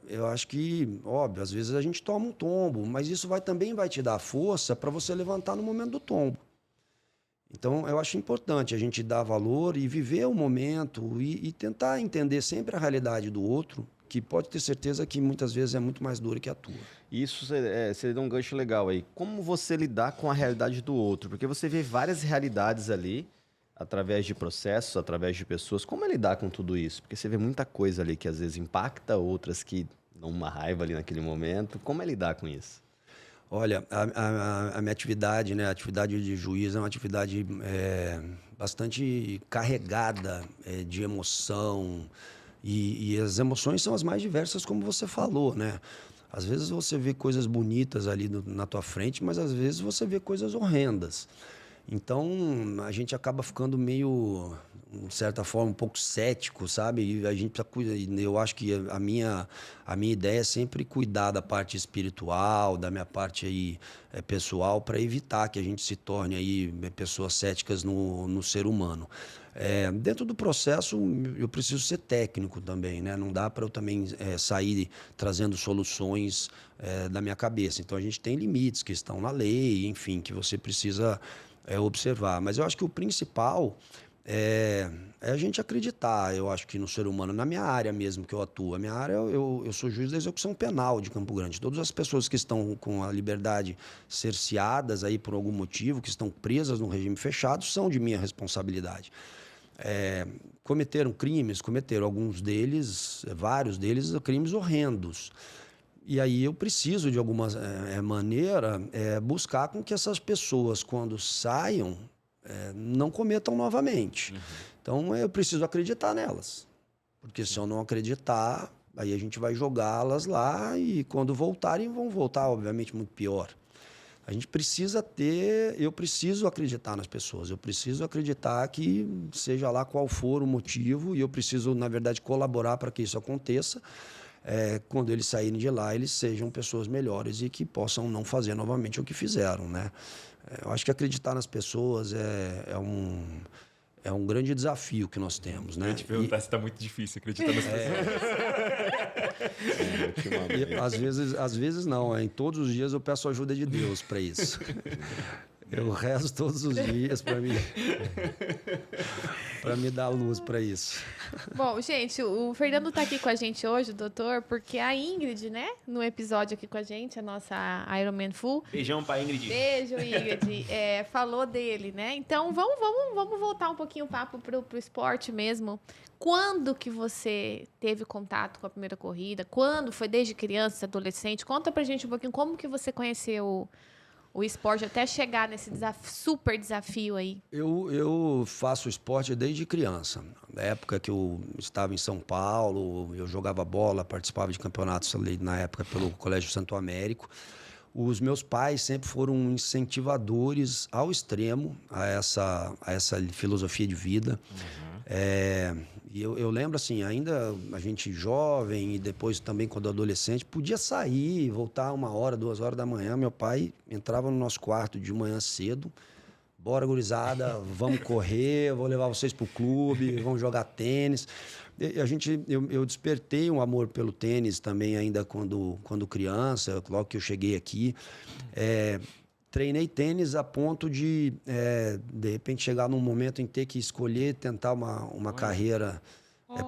eu acho que, óbvio, às vezes a gente toma um tombo, mas isso também vai te dar força para você levantar no momento do tombo. Então, eu acho importante a gente dar valor e viver o momento e tentar entender sempre a realidade do outro, que pode ter certeza que muitas vezes é muito mais dura que a tua. Isso seria um gancho legal aí. Como você lidar com a realidade do outro? Porque você vê várias realidades ali, através de processos, através de pessoas. Como é lidar com tudo isso? Porque você vê muita coisa ali que às vezes impacta, outras que dão uma raiva ali naquele momento. Como é lidar com isso? Olha, a minha atividade, né, a atividade de juiz é uma atividade bastante carregada de emoção. E as emoções são as mais diversas, como você falou, né? Às vezes você vê coisas bonitas ali na tua frente, mas às vezes você vê coisas horrendas. Então, a gente acaba ficando meio, de certa forma, um pouco cético, sabe? E a gente precisa, eu acho que a minha ideia é sempre cuidar da parte espiritual, da minha parte aí, pessoal, para evitar que a gente se torne aí pessoas céticas no ser humano. Dentro do processo, eu preciso ser técnico também, né? Não dá para eu também sair trazendo soluções da minha cabeça. Então, a gente tem limites que estão na lei, enfim, que você precisa observar. Mas eu acho que o principal é a gente acreditar, eu acho que no ser humano, na minha área mesmo que eu atuo. A minha área, eu sou juiz da execução penal de Campo Grande. Todas as pessoas que estão com a liberdade cerceadas aí por algum motivo, que estão presas no regime fechado, são de minha responsabilidade. Cometeram crimes, alguns deles, vários deles, crimes horrendos. E aí eu preciso, de alguma maneira, buscar com que essas pessoas, quando saiam, não cometam novamente. Uhum. Então, eu preciso acreditar nelas. Porque se eu não acreditar, aí a gente vai jogá-las lá e quando voltarem, vão voltar, obviamente, muito pior. A gente precisa eu preciso acreditar nas pessoas, eu preciso acreditar que seja lá qual for o motivo e eu preciso, na verdade, colaborar para que isso aconteça. Quando eles saírem de lá, eles sejam pessoas melhores e que possam não fazer novamente o que fizeram, né? Eu acho que acreditar nas pessoas é um grande desafio que nós temos, né? Eu ia te perguntar se está muito difícil acreditar nas pessoas. Às vezes não. Em todos os dias eu peço ajuda de Deus para isso. Eu rezo todos os dias para me dar luz para isso. Bom, gente, o Fernando está aqui com a gente hoje, doutor, porque a Ingrid, né, no episódio aqui com a gente, a nossa Ironman Full. Beijão pra Ingrid. Beijo, Ingrid. Falou dele, né? Então, vamos voltar um pouquinho o papo pro esporte mesmo. Quando que você teve contato com a primeira corrida? Quando? Foi desde criança, adolescente? Conta pra gente um pouquinho como que você conheceu o esporte até chegar nesse super desafio aí. Eu faço esporte desde criança. Na época que eu estava em São Paulo, eu jogava bola, participava de campeonatos ali na época pelo Colégio Santo Américo. Os meus pais sempre foram incentivadores ao extremo a essa filosofia de vida. Uhum. E eu lembro assim, ainda a gente jovem e depois também quando adolescente, podia sair, voltar 1 hora, 2 horas da manhã. Meu pai entrava no nosso quarto de manhã cedo. Bora, gurizada, vamos correr, vou levar vocês pro clube, vamos jogar tênis. Eu despertei um amor pelo tênis também ainda quando criança, logo que eu cheguei aqui. Treinei tênis a ponto de repente, chegar num momento em ter que escolher, tentar uma carreira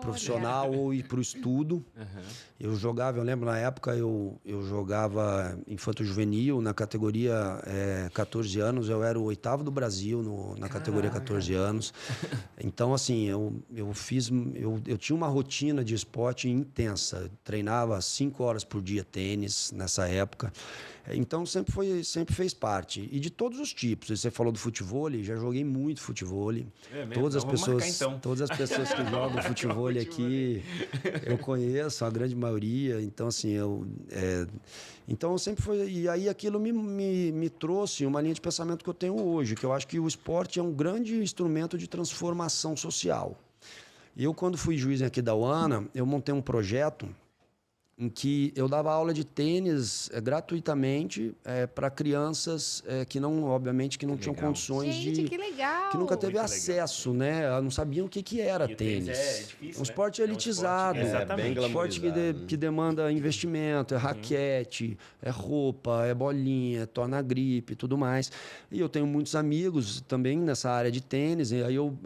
profissional ou ir para o estudo. Uhum. Eu lembro na época, eu jogava infanto-juvenil na categoria 14 anos, eu era o 8º do Brasil na categoria 14 anos. Então, assim, eu tinha uma rotina de esporte intensa. Treinava 5 horas por dia tênis nessa época. Então, sempre fez parte. E de todos os tipos. Você falou do futebol, já joguei muito futebol. Todas as pessoas que jogam futebol aqui, eu conheço a grande maioria. Então, assim, então sempre foi. E aí aquilo me trouxe uma linha de pensamento que eu tenho hoje, que eu acho que o esporte é um grande instrumento de transformação social. Eu, quando fui juiz aqui da UANA, eu montei um projeto em que eu dava aula de tênis gratuitamente para crianças que não, obviamente, que não tinham condições Gente, que legal! que nunca teve Muito acesso, né? Elas não sabiam o que era E o tênis. é difícil, Um né? esporte É um elitizado, esporte, bem exatamente. um esporte que demanda investimento, é raquete, é roupa, é bolinha, torna gripe e tudo mais. E eu tenho muitos amigos também nessa área de tênis, e aí eu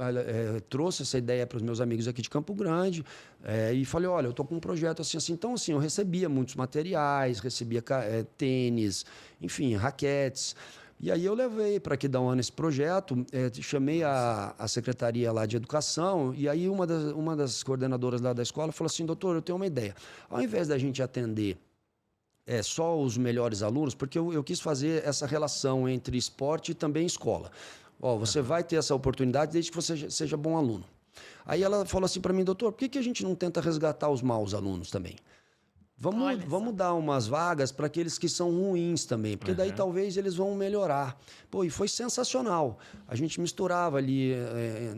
trouxe essa ideia para os meus amigos aqui de Campo Grande, e falei, olha, eu estou com um projeto assim. Então, assim, eu recebia muitos materiais, recebia tênis, enfim, raquetes. E aí eu levei para Aquidauana esse projeto, chamei a secretaria lá de educação, e aí uma das coordenadoras lá da escola falou assim, doutor, eu tenho uma ideia. Ao invés da gente atender só os melhores alunos, porque eu quis fazer essa relação entre esporte e também escola. Você vai ter essa oportunidade desde que você seja bom aluno. Aí ela falou assim para mim, doutor, por que a gente não tenta resgatar os maus alunos também? Vamos dar umas vagas para aqueles que são ruins também, porque daí talvez eles vão melhorar. E foi sensacional. A gente misturava ali,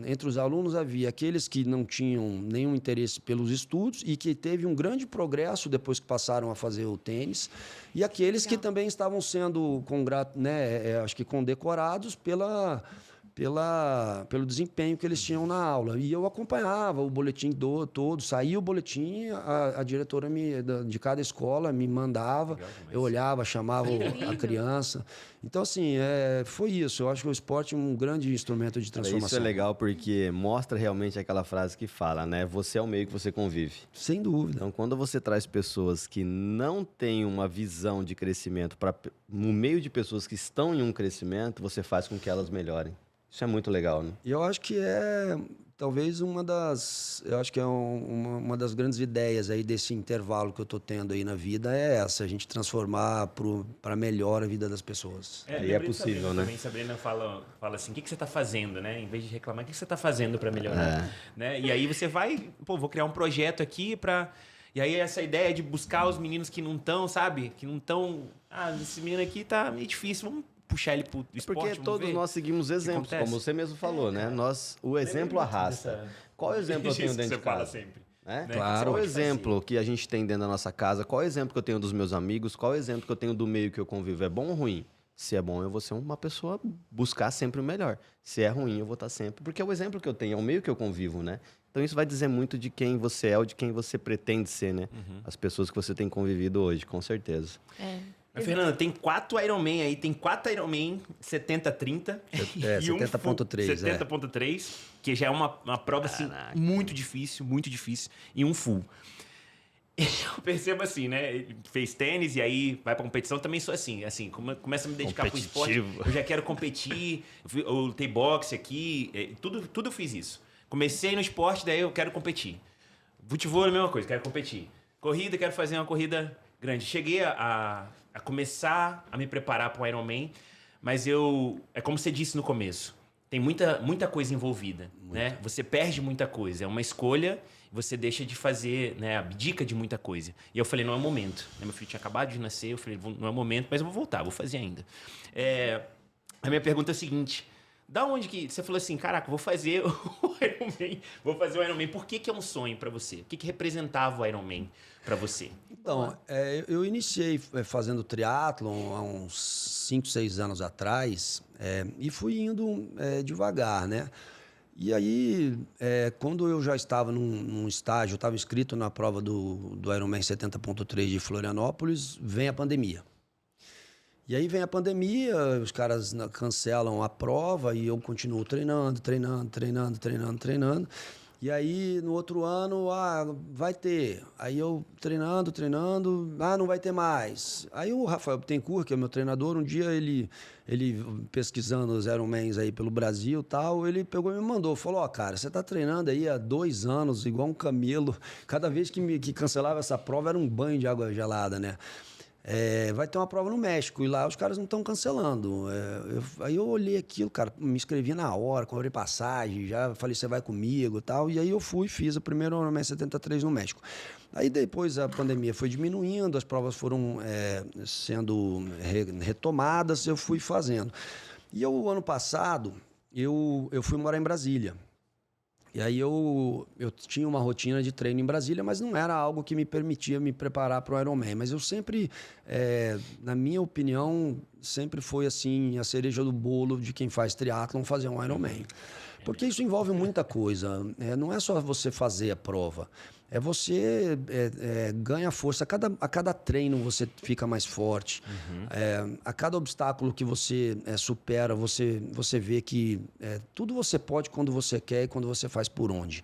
entre os alunos havia aqueles que não tinham nenhum interesse pelos estudos e que teve um grande progresso depois que passaram a fazer o tênis, e aqueles que também estavam sendo acho que condecorados pelo desempenho que eles tinham na aula. E eu acompanhava o boletim todo, saía o boletim, a diretora de cada escola me mandava, eu olhava, chamava a criança. Então, assim, foi isso. Eu acho que o esporte é um grande instrumento de transformação. Isso é legal porque mostra realmente aquela frase que fala, né? Você é o meio que você convive. Sem dúvida. Então, quando você traz pessoas que não têm uma visão de crescimento no meio de pessoas que estão em um crescimento, você faz com que elas melhorem. Isso é muito legal, né? E eu acho que talvez uma das grandes ideias aí desse intervalo que eu tô tendo aí na vida é essa, a gente transformar para melhor a vida das pessoas. Aí é possível, né? Também Sabrina fala assim, o que você está fazendo, né? Em vez de reclamar, o que você está fazendo para melhorar? Né? E aí você vai, vou criar um projeto aqui para... E aí essa ideia de buscar os meninos que não estão, sabe? Que não estão... esse menino aqui tá meio difícil, vamos puxar ele pro esporte. Porque todos nós seguimos exemplos, como você mesmo falou, né? O exemplo arrasta. Qual exemplo eu tenho dentro de casa? Você fala sempre. Né? Claro. Qual o exemplo que a gente tem dentro da nossa casa? Qual o exemplo que eu tenho dos meus amigos? Qual o exemplo que eu tenho do meio que eu convivo? É bom ou ruim? Se é bom, eu vou ser uma pessoa buscar sempre o melhor. Se é ruim, eu vou estar sempre... Porque é o exemplo que eu tenho, é o meio que eu convivo, né? Então isso vai dizer muito de quem você é ou de quem você pretende ser, né? As pessoas que você tem convivido hoje, com certeza. Mas, Fernanda, tem 4 Ironman aí, tem 4 Ironman 70-30. 70.3, 70.3, que já é uma prova assim, muito difícil, e um full. Eu percebo assim, né? Fez tênis e aí vai pra competição. Também sou assim, começa a me dedicar pro esporte. Eu já quero competir. Eu lutei boxe aqui, tudo eu fiz isso. Comecei no esporte, daí eu quero competir. Futebol é a mesma coisa, quero competir. Corrida, quero fazer uma corrida grande. Cheguei a começar a me preparar para o Ironman, mas é como você disse no começo, tem muita coisa envolvida, né? Você perde muita coisa, é uma escolha, você deixa de fazer, né? Abdica de muita coisa. E eu falei, não é o momento. Meu filho tinha acabado de nascer, eu falei, não é o momento, mas eu vou voltar, vou fazer ainda. A minha pergunta é a seguinte: da onde que você falou assim, caraca, vou fazer o Ironman, por que é um sonho para você? O que representava o Ironman para você? Então, eu iniciei fazendo triatlon há uns 5, 6 anos atrás, e fui indo devagar, né? E aí, quando eu já estava num estágio, eu estava inscrito na prova do Ironman 70.3 de Florianópolis, vem a pandemia. E aí vem a pandemia, os caras cancelam a prova e eu continuo treinando. E aí, no outro ano, vai ter. Aí eu treinando, não vai ter mais. Aí o Rafael Bittencourt, que é meu treinador, um dia ele pesquisando os Ironmans aí pelo Brasil e tal, ele pegou e me mandou, falou, cara, você tá treinando aí há 2 anos, igual um camelo. Cada vez que cancelava essa prova era um banho de água gelada, né? Vai ter uma prova no México e lá os caras não estão cancelando. Aí eu olhei aquilo, cara, me inscrevi na hora, comprei passagem, já falei, você vai comigo e tal. E aí eu fiz o primeiro Ironman 73 no México. Aí depois a pandemia foi diminuindo, as provas foram sendo retomadas, eu fui fazendo. E o ano passado, eu fui morar em Brasília. E aí eu tinha uma rotina de treino em Brasília, mas não era algo que me permitia me preparar para o Ironman. Mas eu sempre, na minha opinião, sempre foi assim a cereja do bolo de quem faz triatlon fazer um Ironman. Porque isso envolve muita coisa. Não é só você fazer a prova. É você ganha força. A cada treino você fica mais forte. A cada obstáculo que você supera, você vê que tudo você pode quando você quer e quando você faz por onde.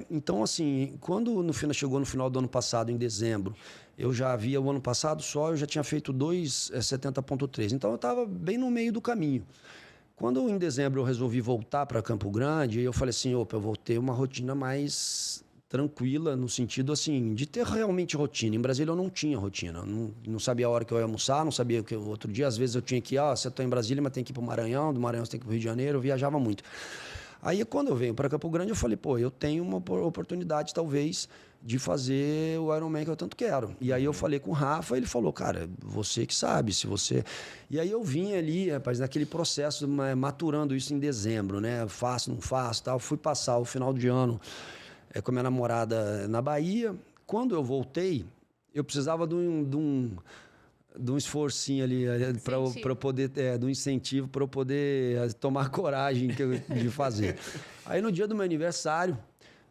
Então, assim, quando chegou no final do ano passado, em dezembro, eu já havia, o ano passado só, eu já tinha feito 2,70,3. Então, eu estava bem no meio do caminho. Quando em dezembro eu resolvi voltar para Campo Grande, eu falei assim, opa, eu vou ter uma rotina mais tranquila, no sentido assim, de ter realmente rotina. Em Brasília eu não tinha rotina, não sabia a hora que eu ia almoçar, não sabia o que outro dia, às vezes eu tinha que ir, você está em Brasília, mas tem que ir para o Maranhão, do Maranhão você tem que ir para o Rio de Janeiro, eu viajava muito. Aí quando eu venho para Campo Grande, eu falei, pô, eu tenho uma oportunidade talvez de fazer o Ironman que eu tanto quero. E aí eu falei com o Rafa, ele falou, cara, você que sabe, se você... E aí eu vim ali, rapaz, naquele processo, maturando isso em dezembro, né? Faço, não faço, tal. Fui passar o final de ano com a minha namorada na Bahia. Quando eu voltei, eu precisava de um esforcinho ali para eu poder, de um incentivo para eu poder tomar coragem de fazer. Aí no dia do meu aniversário,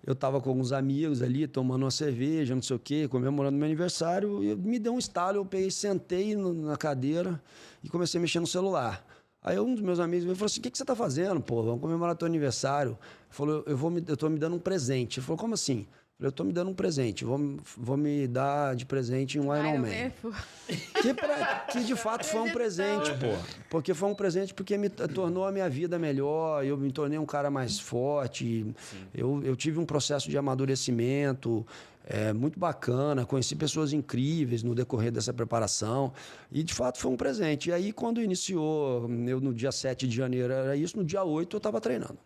eu estava com alguns amigos ali, tomando uma cerveja, não sei o quê, comemorando meu aniversário, e me deu um estalo, eu peguei, sentei na cadeira e comecei a mexer no celular. Aí um dos meus amigos me falou assim, o que você está fazendo, pô? Vamos comemorar teu aniversário. Ele falou, eu estou me dando um presente. Ele falou, como assim? Eu estou me dando um presente, vou me dar de presente um Ironman. Que de fato foi um presente, pô. Porque foi um presente porque me tornou a minha vida melhor, eu me tornei um cara mais forte, eu tive um processo de amadurecimento muito bacana, conheci pessoas incríveis no decorrer dessa preparação e de fato foi um presente. E aí quando iniciou, eu no dia 7 de janeiro era isso, no dia 8 eu estava treinando.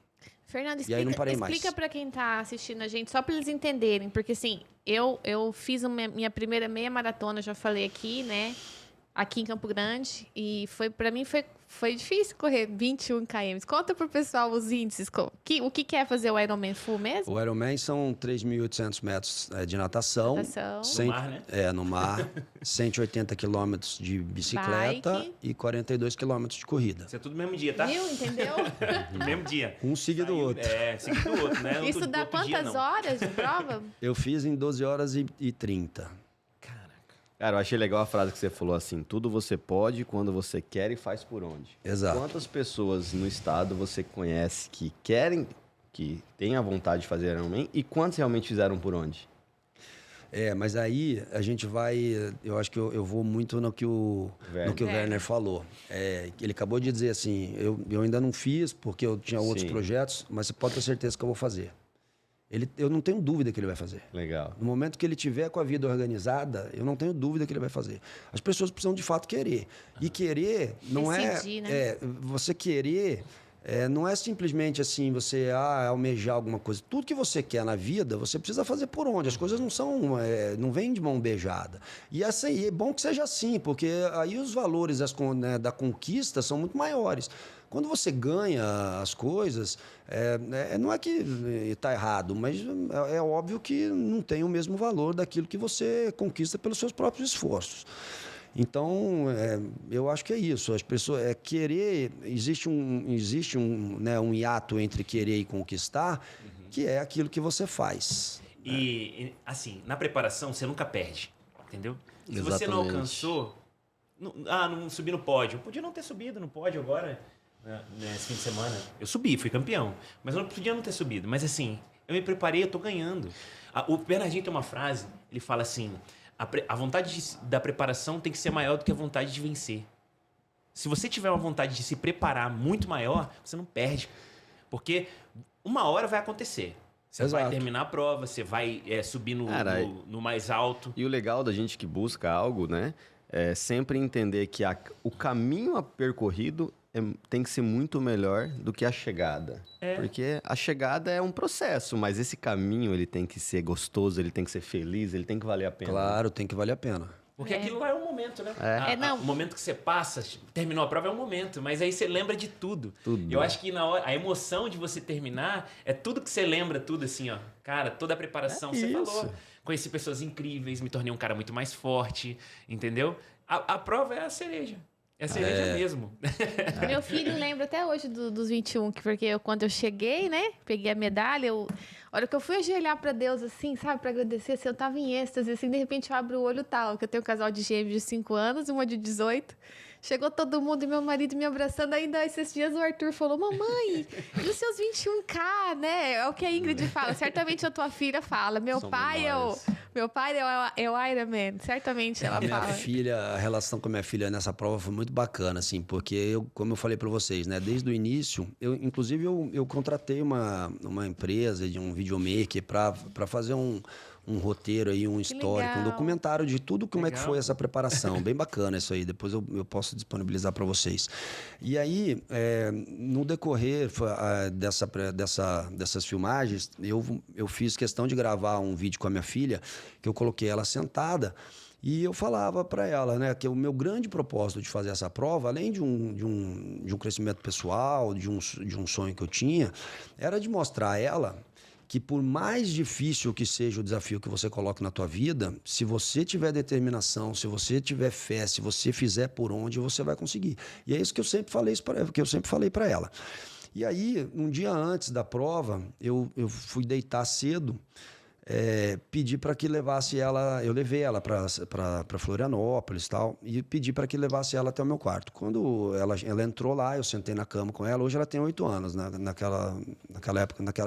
Fernando, E aí não parei mais. explica para quem tá assistindo a gente, só para eles entenderem, porque assim, eu fiz minha primeira meia maratona, já falei aqui, né, aqui em Campo Grande, e para mim foi difícil correr 21 km. Conta pro pessoal os índices, o que é fazer o Ironman full mesmo? O Ironman são 3.800 metros de natação. No mar, né? No mar. 180 quilômetros de bicicleta Bike. e 42 quilômetros de corrida. Isso é tudo no mesmo dia, tá? Viu? Entendeu? No mesmo dia. Um seguido do outro. Seguido do outro, né? Isso dá quantas horas de prova? Eu fiz em 12 horas e 30. Cara, eu achei legal a frase que você falou assim, tudo você pode quando você quer e faz por onde. Exato. Quantas pessoas no estado você conhece que querem, que têm a vontade de fazer Ironman e quantos realmente fizeram por onde? Mas aí a gente vai... Eu acho que eu vou muito no que o Werner falou. Ele acabou de dizer assim, eu ainda não fiz porque eu tinha outros projetos, mas você pode ter certeza que eu vou fazer. Eu não tenho dúvida que ele vai fazer. Legal. No momento que ele tiver com a vida organizada, eu não tenho dúvida que ele vai fazer. As pessoas precisam de fato querer. E querer não decidir, né? você querer não é simplesmente assim, você almejar alguma coisa. Tudo que você quer na vida, você precisa fazer por onde. As coisas não vêm de mão beijada. E é bom que seja assim, porque aí os valores da conquista são muito maiores. Quando você ganha as coisas, não é que está errado, mas é óbvio que não tem o mesmo valor daquilo que você conquista pelos seus próprios esforços. Então, eu acho que é isso. As pessoas querer, existe um hiato entre querer e conquistar, que é aquilo que você faz. E, assim, na preparação, você nunca perde, entendeu? Se você não Exatamente. alcançou... não subi no pódio. Eu podia não ter subido no pódio agora, nesse fim de semana. Eu subi, fui campeão. Mas eu não podia não ter subido. Mas, assim, eu me preparei, eu tô ganhando. O Bernardinho tem uma frase, ele fala assim... A vontade da preparação tem que ser maior do que a vontade de vencer. Se você tiver uma vontade de se preparar muito maior, você não perde. Porque uma hora vai acontecer. Você Exato. vai terminar a prova, você vai subir no mais alto. E o legal da gente que busca algo, né? É sempre entender que o caminho a percorrido tem que ser muito melhor do que a chegada. Porque a chegada é um processo, mas esse caminho ele tem que ser gostoso, ele tem que ser feliz, ele tem que valer a pena. Claro, tem que valer a pena. Porque aquilo lá é um momento, né? Não. O momento que você passa, terminou a prova é um momento, mas aí você lembra de tudo. Eu acho que na hora, a emoção de você terminar é tudo que você lembra, tudo assim, ó. Cara, toda a preparação, você falou. Conheci pessoas incríveis, me tornei um cara muito mais forte, entendeu? A prova é a cereja. É a cereja mesmo. Meu filho lembra até hoje dos 21, porque quando eu cheguei, né, peguei a medalha, a hora que eu fui ajoelhar pra Deus, assim, sabe, pra agradecer, assim, eu tava em êxtase, assim, de repente eu abro o olho tal, que eu tenho um casal de gêmeos de 5 anos e uma de 18. Chegou todo mundo e meu marido me abraçando. Ainda esses dias o Arthur falou, mamãe, e os seus 21K, né? É o que a Ingrid fala. Certamente a tua filha fala. Meu pai é o Iron Man. Certamente ela fala. A relação com a minha filha nessa prova foi muito bacana, assim, porque como eu falei para vocês, né? Desde o início, eu contratei uma empresa de um videomaker para fazer um roteiro aí, um histórico, um documentário de tudo como é que foi essa preparação. Bem bacana isso aí. Depois eu posso disponibilizar para vocês. E aí, no decorrer dessas filmagens, eu fiz questão de gravar um vídeo com a minha filha, que eu coloquei ela sentada, e eu falava para ela, né, que o meu grande propósito de fazer essa prova, além de um crescimento pessoal, de um sonho que eu tinha, era de mostrar a ela que por mais difícil que seja o desafio que você coloca na tua vida, se você tiver determinação, se você tiver fé, se você fizer por onde, você vai conseguir. E é isso que eu sempre falei para ela. E aí, um dia antes da prova, eu fui deitar cedo, pedi para que levasse ela, eu levei ela para Florianópolis e tal, e pedi para que levasse ela até o meu quarto. Quando ela entrou lá, eu sentei na cama com ela. Hoje ela tem 8 anos, naquela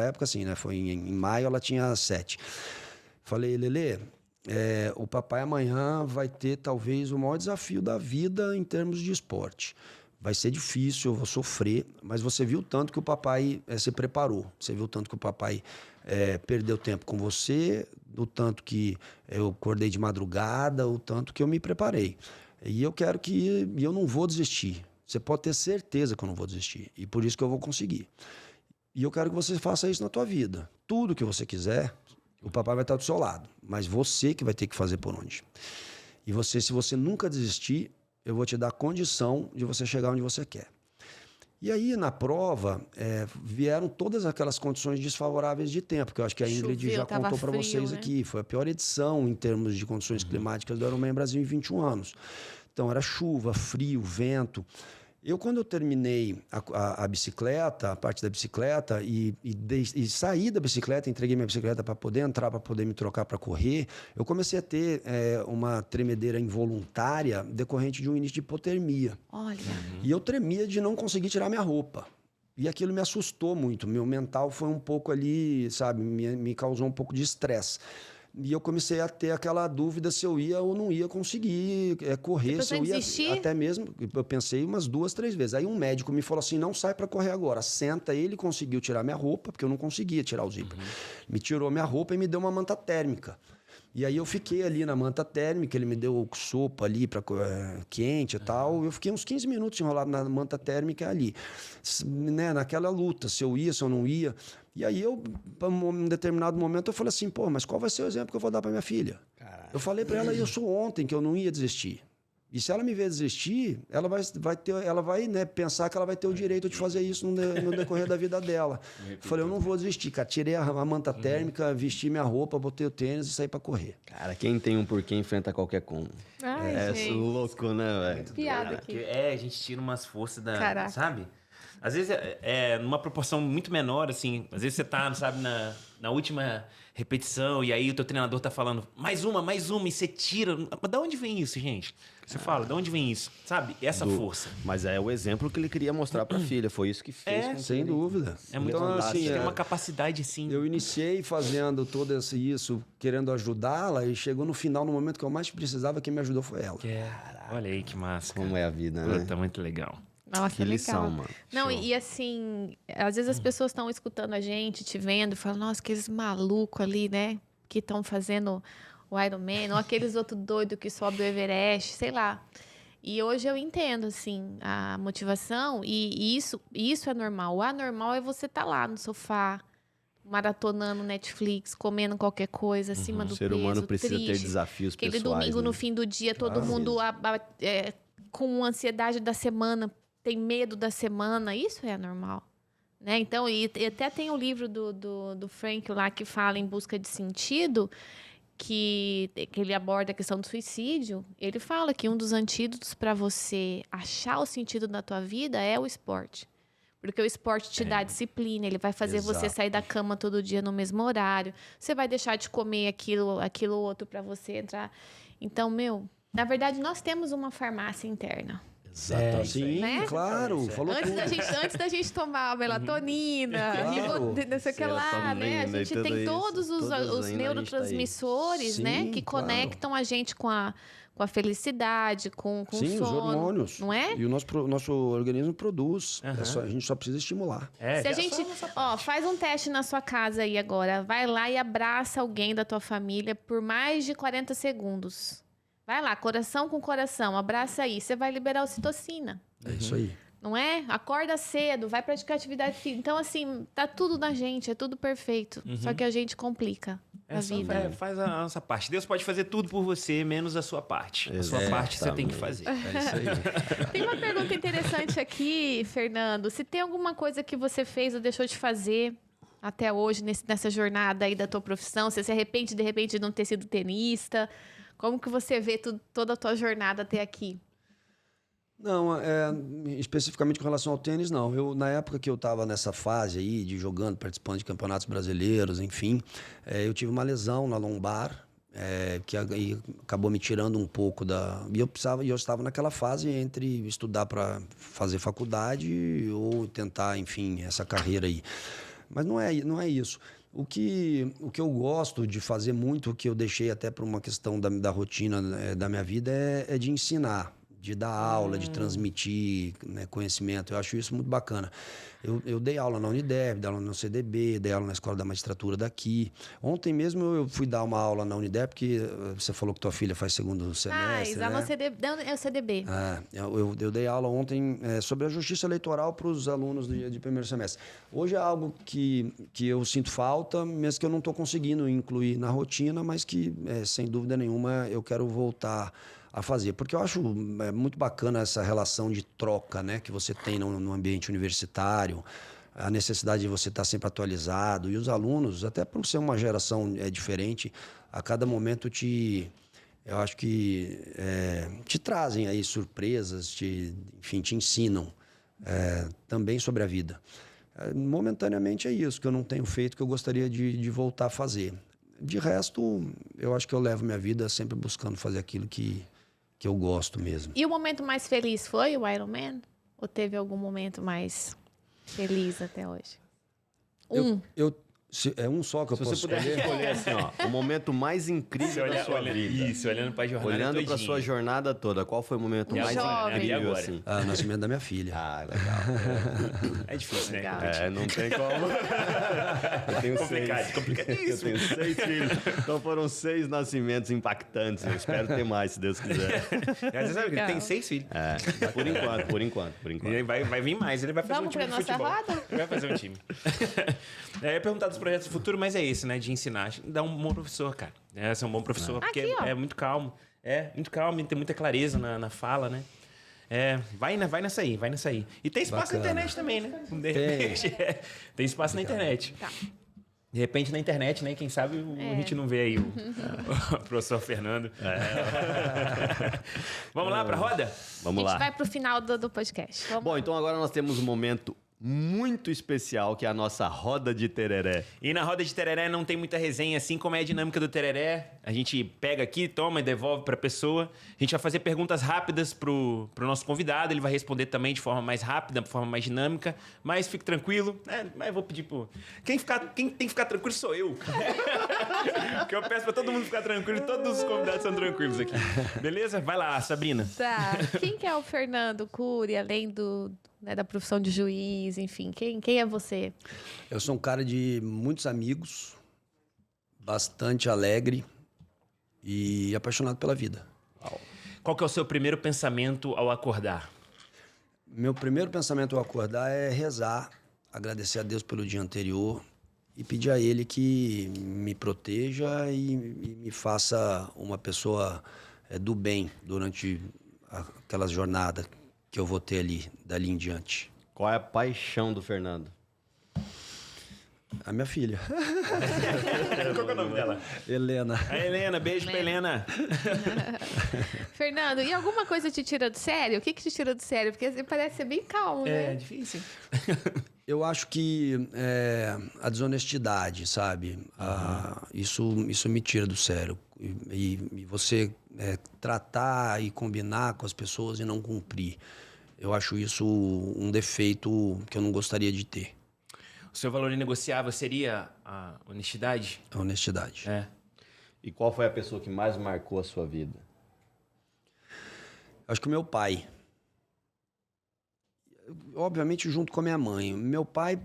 época assim, né? Foi em maio, ela tinha 7. Falei, Lelê, o papai amanhã vai ter talvez o maior desafio da vida em termos de esporte. Vai ser difícil, eu vou sofrer, mas você viu tanto que o papai se preparou. Você viu tanto que o papai perdeu tempo com você, o tanto que eu acordei de madrugada, o tanto que eu me preparei. E eu não vou desistir. Você pode ter certeza que eu não vou desistir. E por isso que eu vou conseguir. E eu quero que você faça isso na tua vida. Tudo que você quiser, o papai vai estar do seu lado. Mas você que vai ter que fazer por onde. E se você nunca desistir, eu vou te dar condição de você chegar onde você quer. E aí, na prova, vieram todas aquelas condições desfavoráveis de tempo, que eu acho que a Ingrid já contou para vocês, né? Aqui. Foi a pior edição em termos de condições climáticas do Ironman Brasil em 21 anos. Então, era chuva, frio, vento. Quando eu terminei a bicicleta, a parte da bicicleta, e saí da bicicleta, entreguei minha bicicleta para poder entrar, para poder me trocar para correr, eu comecei a ter uma tremedeira involuntária decorrente de um início de hipotermia. Olha. E eu tremia de não conseguir tirar minha roupa. E aquilo me assustou muito. Meu mental foi um pouco ali, sabe, me causou um pouco de estresse. E eu comecei a ter aquela dúvida se eu ia ou não ia conseguir correr, se eu ia desistir? até mesmo, eu pensei umas 2, 3 vezes. Aí um médico me falou assim, não sai para correr agora, senta. Ele conseguiu tirar minha roupa, porque eu não conseguia tirar o zíper. Me tirou minha roupa e me deu uma manta térmica. E aí eu fiquei ali na manta térmica, ele me deu sopa ali quente e tal. Eu fiquei uns 15 minutos enrolado na manta térmica ali, né, naquela luta, se eu ia, se eu não ia. E aí em um determinado momento eu falei assim, pô, mas qual vai ser o exemplo que eu vou dar para minha filha? Caralho. Eu falei para ela isso ontem, que eu não ia desistir. E se ela me ver desistir, ela vai né, pensar que ela vai ter o direito de fazer isso no decorrer da vida dela. Eu falei, eu não vou desistir, cara. Tirei a manta térmica, vesti minha roupa, botei o tênis e saí pra correr. Cara, quem tem um porquê enfrenta qualquer como. Ai, gente. Louco, né, velho? Piada aqui. A gente tira umas forças Caraca. sabe? Às vezes numa proporção muito menor, assim. Às vezes você tá, sabe, na última repetição e aí o teu treinador tá falando mais uma, e você tira. Mas da onde vem isso, gente? Você fala, da onde vem isso? Sabe? Essa força. Mas é o exemplo que ele queria mostrar pra filha. Foi isso que fez. Sem dúvida. É muito então, assim, tem uma capacidade, assim. Eu iniciei fazendo todo isso, querendo ajudá-la, e chegou no final, no momento que eu mais precisava, quem me ajudou foi ela. Olha aí que massa. Como é a vida, né? Puta, muito legal. Nossa, Que legal. lição, mano. Não, Show. e assim, às vezes as pessoas estão escutando a gente, te vendo, e falam, nossa, aqueles malucos ali, né? Que estão fazendo o Ironman, ou aqueles outros doidos que sobem o Everest, sei lá. E hoje eu entendo, assim, a motivação, e isso é normal. O anormal é você estar lá no sofá, maratonando Netflix, comendo qualquer coisa, acima do O ser peso, humano precisa ter triste. desafios Aquele pessoais. domingo né? no fim do dia, todo mundo com ansiedade da semana, tem medo da semana. Isso é anormal. Né? Então, e até tem o livro do Frank lá que fala Em Busca de Sentido, que ele aborda a questão do suicídio. Ele fala que um dos antídotos para você achar o sentido da tua vida é o esporte. Porque o esporte te dá disciplina, ele vai fazer você Exato. sair da cama todo dia no mesmo horário. Você vai deixar de comer aquilo outro para você entrar. Então, na verdade, nós temos uma farmácia interna. Exato. Sim, Né? claro. Falou Antes tudo. da gente tomar a melatonina, Claro. não sei o que lá, né? A Serotonina e gente tudo tem isso, todos os todas ainda a gente tá aí. neurotransmissores, né? Sim, Que claro. conectam a gente com a felicidade, com o Sim, sono. os hormônios. Não é? E o nosso organismo produz. A gente só precisa estimular. Se a gente, faz um teste na sua casa aí agora, vai lá e abraça alguém da tua família por mais de 40 segundos. Vai lá, coração com coração, abraça aí, você vai liberar ocitocina. É isso aí. Não é? Acorda cedo, vai praticar atividade física. Então, assim, tá tudo na gente, é tudo perfeito. Só que a gente complica a vida. Faz a nossa parte. Deus pode fazer tudo por você, menos a sua parte. A sua parte você tem que fazer. É isso aí. Tem uma pergunta interessante aqui, Fernando. Se tem alguma coisa que você fez ou deixou de fazer até hoje, nessa jornada aí da tua profissão, você se arrepende, de repente, de não ter sido tenista? Como que você vê toda a tua jornada até aqui? Não, especificamente com relação ao tênis, não. Na época que eu estava nessa fase aí, de jogando, participando de campeonatos brasileiros, enfim, eu tive uma lesão na lombar, que aí acabou me tirando um pouco da... E eu estava naquela fase entre estudar para fazer faculdade ou tentar, enfim, essa carreira aí. Mas não é isso. O que eu gosto de fazer muito, o que eu deixei até por uma questão da rotina da minha vida, é de ensinar, de dar aula, de transmitir, né, conhecimento. Eu acho isso muito bacana. Eu dei aula na Unidep, dei aula no CDB, dei aula na Escola da Magistratura daqui. Ontem mesmo eu fui dar uma aula na Unidep, porque você falou que tua filha faz segundo semestre, Né? né? É o CDB. Eu dei aula ontem sobre a justiça eleitoral para os alunos de primeiro semestre. Hoje é algo que eu sinto falta, mas que eu não estou conseguindo incluir na rotina, mas que, sem dúvida nenhuma, eu quero voltar a fazer. Porque eu acho muito bacana essa relação de troca, né, que você tem no ambiente universitário, a necessidade de você estar sempre atualizado. E os alunos, até por ser uma geração diferente, a cada momento eu acho que te trazem aí surpresas, enfim, te ensinam também sobre a vida. Momentaneamente é isso que eu não tenho feito, que eu gostaria de voltar a fazer. De resto, eu acho que eu levo minha vida sempre buscando fazer aquilo que eu gosto mesmo. E o momento mais feliz foi o Ironman? Ou teve algum momento mais feliz até hoje? É um só que eu Se posso você puder escolher? escolher assim, ó, o momento mais incrível da sua vida. Isso, olhando pra jornada Olhando pra todinha. sua jornada toda, qual foi o momento E mais agora? incrível, E agora? assim? O nascimento da minha filha. Ah, legal. É difícil, né? Legal. Não tem como. Eu tenho Complicado, complicadíssimo. Eu tenho 6 filhos. Então foram 6 nascimentos impactantes. Eu espero ter mais, se Deus quiser. Você sabe que ele tem 6 filhos. Por enquanto. E aí vai vir mais, ele vai fazer Vamos um time pra de nossa futebol. roda? Ele vai fazer um time. Eu ia perguntar dos projetos do futuro, mas é esse, né? De ensinar. Dá um bom professor, cara. Ser um bom professor, porque Aqui, ó. é muito calmo. Muito calmo e tem muita clareza na fala, né? Vai nessa aí. E tem espaço Bacana. na internet também, né? De repente, tem espaço na internet. Tá. De repente na internet, né? Quem sabe a gente não vê aí o professor Fernando. Vamos lá pra roda? Vamos A gente lá. vai pro final do podcast. Vamos Bom, lá. então agora nós temos um momento muito especial, que é a nossa roda de tereré. E na roda de tereré não tem muita resenha, assim como é a dinâmica do tereré. A gente pega aqui, toma e devolve pra pessoa. A gente vai fazer perguntas rápidas pro nosso convidado. Ele vai responder também de forma mais rápida, de forma mais dinâmica. Mas fique tranquilo. Mas eu vou pedir pro... Quem tem que ficar tranquilo sou eu. Porque eu peço pra todo mundo ficar tranquilo. Todos os convidados são tranquilos aqui. Beleza? Vai lá, Sabrina. Tá. Quem que é o Fernando Cury, além da profissão de juiz, enfim? Quem é você? Eu sou um cara de muitos amigos, bastante alegre e apaixonado pela vida. Qual que é o seu primeiro pensamento ao acordar? Meu primeiro pensamento ao acordar é rezar, agradecer a Deus pelo dia anterior e pedir a Ele que me proteja e me faça uma pessoa do bem durante aquela jornada que eu vou ter dali em diante. Qual é a paixão do Fernando? A minha filha. Qual que é o nome dela? Helena. A Helena, beijo pra Helena. Fernando, e alguma coisa te tira do sério? O que te tira do sério? Porque você parece ser bem calmo, É né? difícil. Eu acho que a desonestidade, sabe? Isso me tira do sério. E você tratar e combinar com as pessoas e não cumprir. Eu acho isso um defeito que eu não gostaria de ter. O seu valor inegociável seria a honestidade? A honestidade. É. E qual foi a pessoa que mais marcou a sua vida? Acho que o meu pai. Obviamente junto com a minha mãe. Meu pai,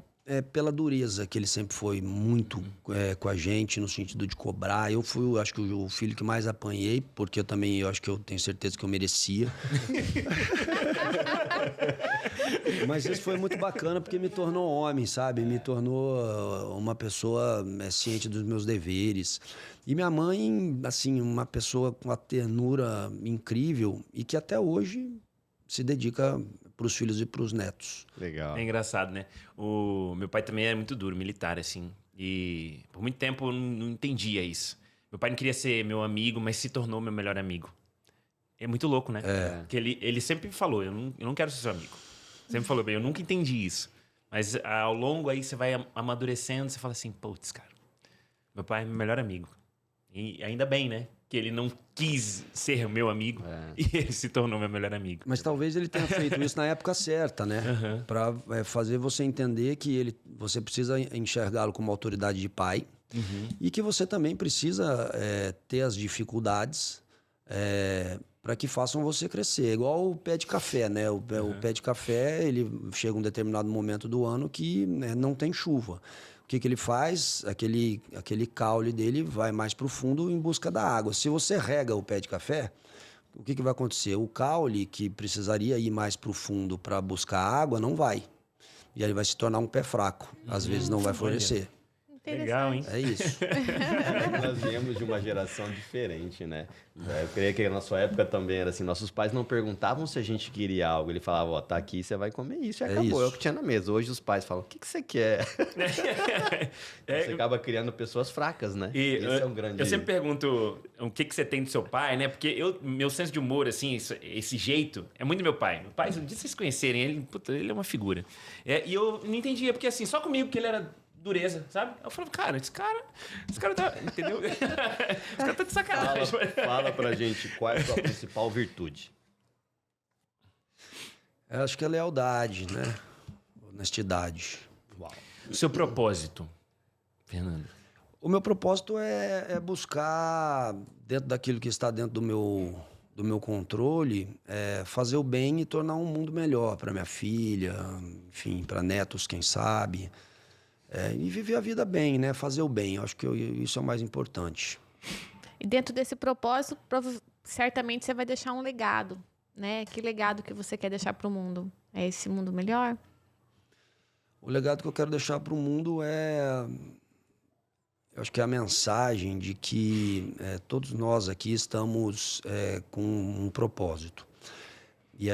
pela dureza que ele sempre foi muito com a gente, no sentido de cobrar. Eu fui, acho que o filho que mais apanhei, porque eu acho que eu tenho certeza que eu merecia. Mas isso foi muito bacana porque me tornou homem, sabe? Me tornou uma pessoa ciente dos meus deveres. E minha mãe, assim, uma pessoa com uma ternura incrível e que até hoje se dedica para os filhos e para os netos. Legal. É engraçado, né? O meu pai também era muito duro, militar, assim. E por muito tempo eu não entendia isso. Meu pai não queria ser meu amigo, mas se tornou meu melhor amigo. É muito louco, né? Porque ele sempre falou, eu não quero ser seu amigo. Sempre falou bem, eu nunca entendi isso. Mas ao longo aí você vai amadurecendo, você fala assim, putz, cara, meu pai é meu melhor amigo. E ainda bem, né? Que ele não quis ser meu amigo e ele se tornou meu melhor amigo. Mas talvez ele tenha feito isso na época certa, né? Para fazer você entender que você precisa enxergá-lo como autoridade de pai e que você também precisa ter as dificuldades para que façam você crescer. Igual o pé de café, né? O pé de café, ele chega um determinado momento do ano que não tem chuva. O que ele faz? Aquele caule dele vai mais para o fundo em busca da água. Se você rega o pé de café, o que vai acontecer? O caule, que precisaria ir mais para o fundo para buscar água, não vai. E aí ele vai se tornar um pé fraco. Às vezes não vai florescer. Legal, hein? É isso. Nós viemos de uma geração diferente, né? Eu creio que na sua época também era assim, nossos pais não perguntavam se a gente queria algo, ele falava, ó, tá aqui, você vai comer isso e acabou, isso. é o que tinha na mesa. Hoje os pais falam, o que você quer? Você acaba criando pessoas fracas, né? E Esse é um grande... eu sempre pergunto o que você tem do seu pai, né? Porque meu senso de humor, assim, esse jeito, é muito do meu pai. Meu pai, um dia vocês conhecerem ele, puta, ele é uma figura. E eu não entendia, porque assim, só comigo que ele era dureza, sabe? Eu falava, cara, esse cara tá... Entendeu? Esse cara tá de sacanagem. Fala pra gente qual é a sua principal virtude. Eu acho que é lealdade, né? Honestidade. Uau. O seu propósito, Fernando? O meu propósito é buscar, dentro daquilo que está dentro do meu controle, fazer o bem e tornar um mundo melhor para minha filha, enfim, para netos, quem sabe. E viver a vida bem, né? Fazer o bem. Eu acho que isso é o mais importante. E dentro desse propósito, certamente você vai deixar um legado, né? Que legado que você quer deixar para o mundo? É esse mundo melhor? O legado que eu quero deixar para o mundo eu acho que é a mensagem de que todos nós aqui estamos com um propósito. E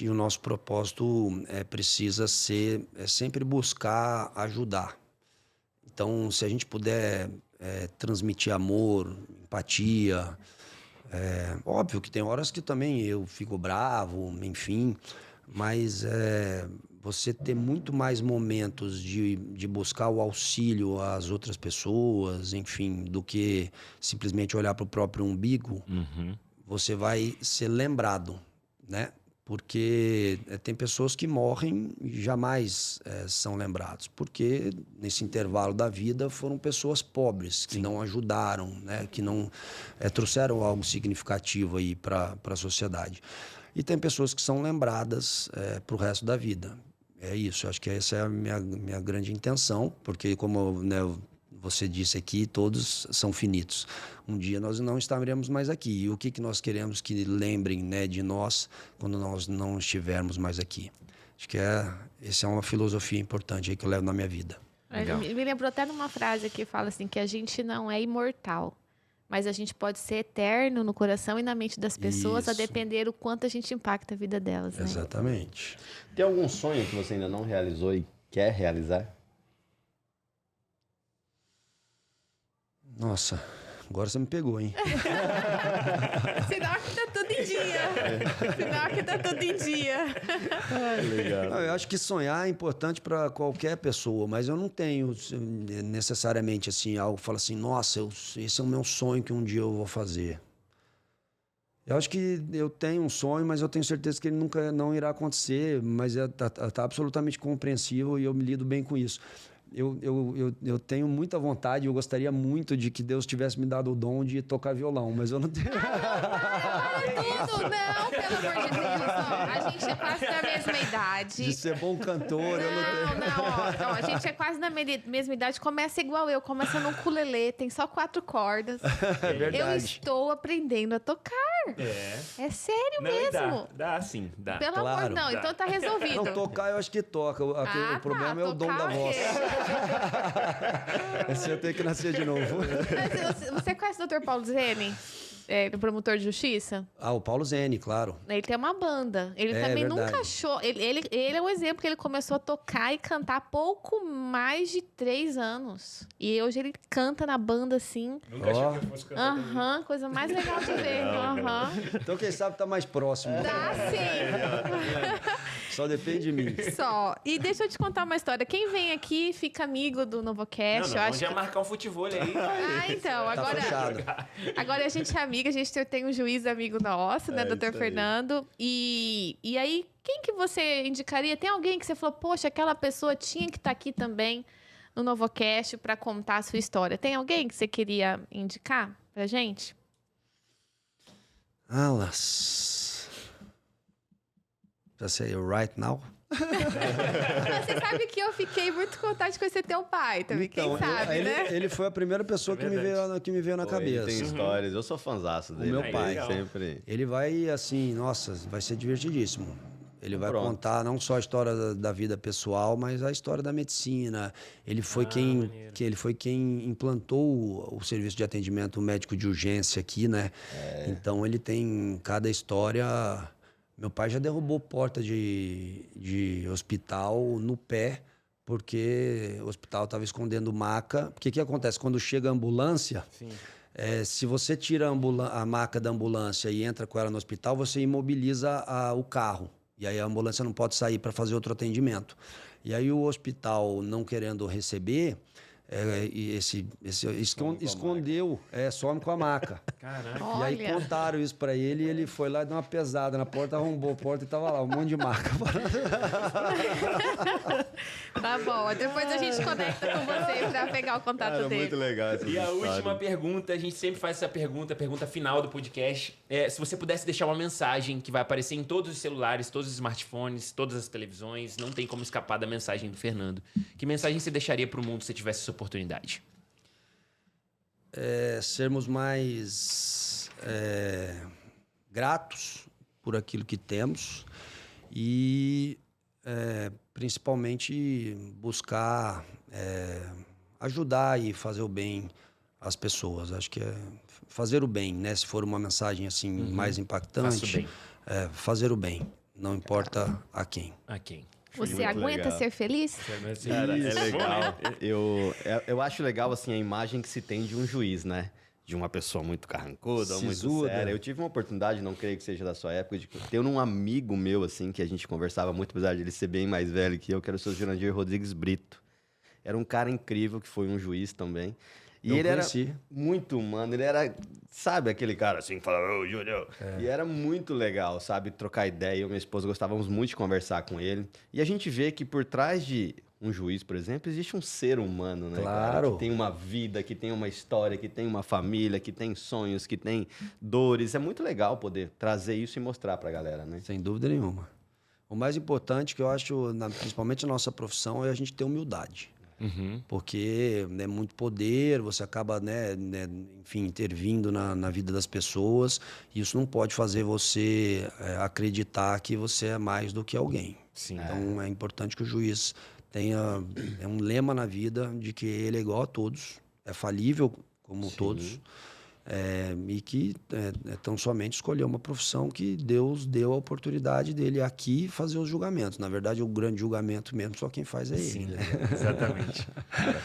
o nosso propósito precisa ser sempre buscar ajudar. Então, se a gente puder transmitir amor, empatia, óbvio que tem horas que também eu fico bravo, enfim, mas você ter muito mais momentos de buscar o auxílio às outras pessoas, enfim, do que simplesmente olhar para o próprio umbigo, você vai ser lembrado, né? Porque tem pessoas que morrem e jamais são lembrados, porque nesse intervalo da vida foram pessoas pobres, que não ajudaram, né? Que não trouxeram algo significativo aí para a sociedade. E tem pessoas que são lembradas para o resto da vida. É isso, eu acho que essa é a minha grande intenção, porque como você disse aqui, todos são finitos. Um dia nós não estaremos mais aqui. E o que nós queremos que lembrem, né, de nós quando nós não estivermos mais aqui? Acho que essa é uma filosofia importante aí que eu levo na minha vida. Legal. Me lembrou até numa frase que fala assim, que a gente não é imortal, mas a gente pode ser eterno no coração e na mente das pessoas, a Isso. depender o quanto a gente impacta a vida delas, né? Exatamente. Tem algum sonho que você ainda não realizou e quer realizar? Nossa, agora você me pegou, hein? Sinal que tá tudo em dia. Sinal que tá tudo em dia. Legal. Não, eu acho que sonhar é importante para qualquer pessoa, mas eu não tenho necessariamente assim algo que fala assim, nossa, esse é o meu sonho que um dia eu vou fazer. Eu acho que eu tenho um sonho, mas eu tenho certeza que ele nunca não irá acontecer, mas tá absolutamente compreensível e eu me lido bem com isso. Eu tenho muita vontade, eu gostaria muito de que Deus tivesse me dado o dom de tocar violão, mas eu não tenho. Tudo, não, pelo amor de Deus. Ó, a gente é quase da mesma idade. De ser bom cantor, eu não tenho. Não, a gente é quase da mesma idade, começa igual eu, começa no ukulele, tem só 4 cordas. É Eu verdade. estou aprendendo a tocar. É sério Não, e mesmo. dá sim, dá. Pelo amor, Claro. não, então tá resolvido. Não, tocar eu acho que toca. O problema é o dom da tocar, voz. ok. Esse eu tenho que nascer de novo. Mas você conhece o Dr. Paulo Zene? O promotor de justiça? Ah, o Paulo Zene, claro. Ele tem uma banda. Ele É também verdade. nunca achou. Ele é um exemplo que ele começou a tocar e cantar há pouco mais de 3 anos. E hoje ele canta na banda assim. Nunca Ó. achei que eu fosse cantar. Aham, coisa mais legal de ver. Aham. Então, quem sabe tá mais próximo. Dá sim. Só depende de mim. Só. E deixa eu te contar uma história. Quem vem aqui fica amigo do NovoCast. Não, eu acho vamos já que... marcar um futebol aí. Ah, então. Tá fechado. Agora a gente é amiga, a gente tem um juiz amigo nosso, né, doutor isso aí. Fernando. E aí, quem que você indicaria? Tem alguém que você falou, poxa, aquela pessoa tinha que estar aqui também no NovoCast para contar a sua história. Tem alguém que você queria indicar pra gente? Alas. Já sei, right now? Você sabe que eu fiquei muito com vontade de conhecer teu pai também, quem sabe, né? Ele foi a primeira pessoa que me veio na Pô, ele cabeça. tem histórias. Eu sou fãzaço dele. meu né? pai. Ele sempre... Ele vai, assim, nossa, vai ser divertidíssimo. Ele vai Pronto. contar não só a história da vida pessoal, mas a história da medicina. Ele foi ele foi quem implantou o serviço de atendimento médico de urgência aqui, né? Então ele tem cada história. Meu pai já derrubou porta de hospital no pé, porque o hospital estava escondendo maca. Porque o que acontece? Quando chega a ambulância, se você tira a maca da ambulância e entra com ela no hospital, você imobiliza o carro. E aí a ambulância não pode sair para fazer outro atendimento. E aí o hospital, não querendo receber, escondeu, some com a maca. Caralho. E aí Olha. contaram isso pra ele e ele foi lá e deu uma pesada na porta, arrombou a porta e tava lá, um monte de maca. Tá bom, depois a gente conecta com você pra pegar o contato Cara, dele. muito legal essa E a história. última pergunta, a gente sempre faz essa pergunta, a pergunta final do podcast. Se você pudesse deixar uma mensagem que vai aparecer em todos os celulares, todos os smartphones, todas as televisões, não tem como escapar da mensagem do Fernando. Que mensagem você deixaria pro mundo se você tivesse essa oportunidade? Sermos mais gratos por aquilo que temos e principalmente buscar ajudar e fazer o bem às pessoas. Acho que é fazer o bem, né? Se for uma mensagem assim mais impactante, Faça o bem. Fazer o bem, não importa a quem. A quem? Você Muito aguenta legal. ser feliz? Cara, é legal. Eu acho legal, assim, a imagem que se tem de um juiz, né? De uma pessoa muito carrancuda, muito Sisuda. séria. Eu tive uma oportunidade, não creio que seja da sua época, de ter um amigo meu, assim, que a gente conversava muito, apesar de ele ser bem mais velho que eu, que era o seu Jurandir Rodrigues Brito. Era um cara incrível, que foi um juiz também. E Eu ele conheci. era muito humano, ele era, sabe, aquele cara assim, que falava, ô, Júlio. E era muito legal, sabe, trocar ideia. Eu e minha esposa gostávamos muito de conversar com ele. E a gente vê que por trás de um juiz, por exemplo, existe um ser humano, né? cara? Claro. Que tem uma vida, que tem uma história, que tem uma família, que tem sonhos, que tem dores. É muito legal poder trazer isso e mostrar pra galera, né? Sem dúvida nenhuma. O mais importante que eu acho, principalmente na nossa profissão, é a gente ter humildade. Porque é muito poder, você acaba, enfim, intervindo na vida das pessoas. E isso não pode fazer você acreditar que você é mais do que alguém. Sim. Então é importante que o juiz é um lema na vida de que ele é igual a todos, é falível como todos, e que tão somente escolheu uma profissão que Deus deu a oportunidade dele aqui fazer os julgamentos. Na verdade, o grande julgamento mesmo, só quem faz é ele. Né? Exatamente.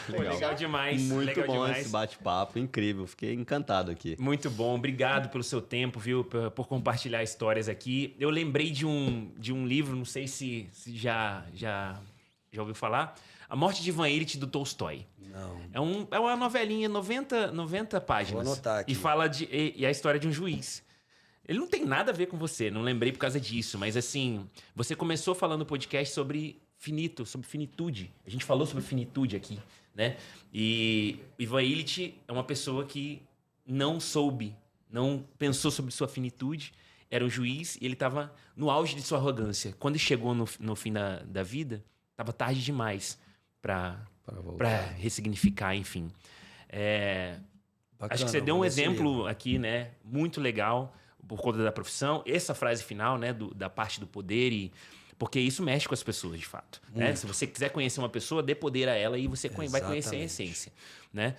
Legal demais. Muito legal bom demais. esse bate-papo, incrível. Fiquei encantado aqui. Muito bom, obrigado pelo seu tempo, viu, por compartilhar histórias aqui. Eu lembrei de um livro, não sei se já ouviu falar, A Morte de Ivan Ilitch, do Tolstói. Não. É uma novelinha, 90 páginas. Vou anotar aqui. E fala e a história de um juiz. Ele não tem nada a ver com você, não lembrei por causa disso, mas assim, você começou falando no podcast sobre finitude. A gente falou sobre finitude aqui, né? E Ivan Ilitch é uma pessoa que não pensou sobre sua finitude, era um juiz e ele estava no auge de sua arrogância. Quando ele chegou no fim da vida, estava tarde demais para ressignificar, enfim. Bacana, Acho que você deu um vou ler esse exemplo livro. aqui, né? Muito legal por conta da profissão. Essa frase final, né? Da parte do poder porque isso mexe com as pessoas, de fato. Né? Se você quiser conhecer uma pessoa, dê poder a ela e você vai conhecer a essência. Né?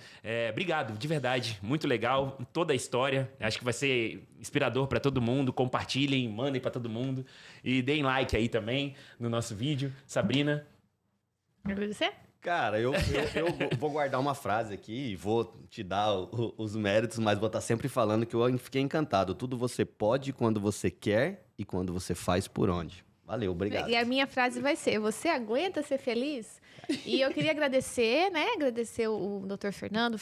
Obrigado, de verdade. Muito legal. Toda a história. Acho que vai ser inspirador para todo mundo. Compartilhem, mandem para todo mundo. E deem like aí também no nosso vídeo. Sabrina. Agradecer? Cara, eu vou guardar uma frase aqui e vou te dar os méritos, mas vou estar sempre falando que eu fiquei encantado. Tudo você pode quando você quer e quando você faz por onde. Valeu, obrigado. E a minha frase vai ser: você aguenta ser feliz? E eu queria agradecer, né? Agradecer o Dr. Fernando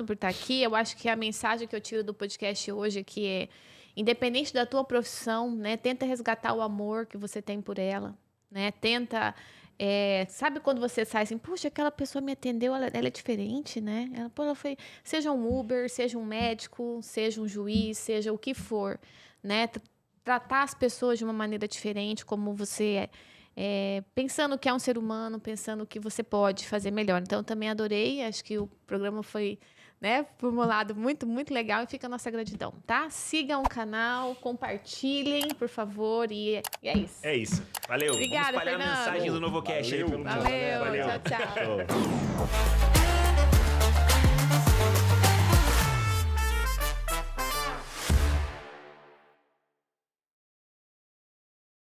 por estar aqui. Eu acho que a mensagem que eu tiro do podcast hoje aqui é: independente da tua profissão, né? Tenta resgatar o amor que você tem por ela, né? Tenta... sabe quando você sai assim, puxa, aquela pessoa me atendeu, ela é diferente, né? Ela foi, seja um Uber, seja um médico, seja um juiz, seja o que for, né? Tratar as pessoas de uma maneira diferente, como você pensando que é um ser humano, pensando que você pode fazer melhor. Então, eu também adorei, acho que o programa foi, né, formulado muito, muito legal e fica a nossa gratidão, tá? Sigam o canal, compartilhem, por favor, e é isso. É isso. Valeu. Obrigada, Vamos espalhar a Fernando. mensagem do Novocast aí pelo mundo. Valeu, Valeu. tchau, tchau. Show.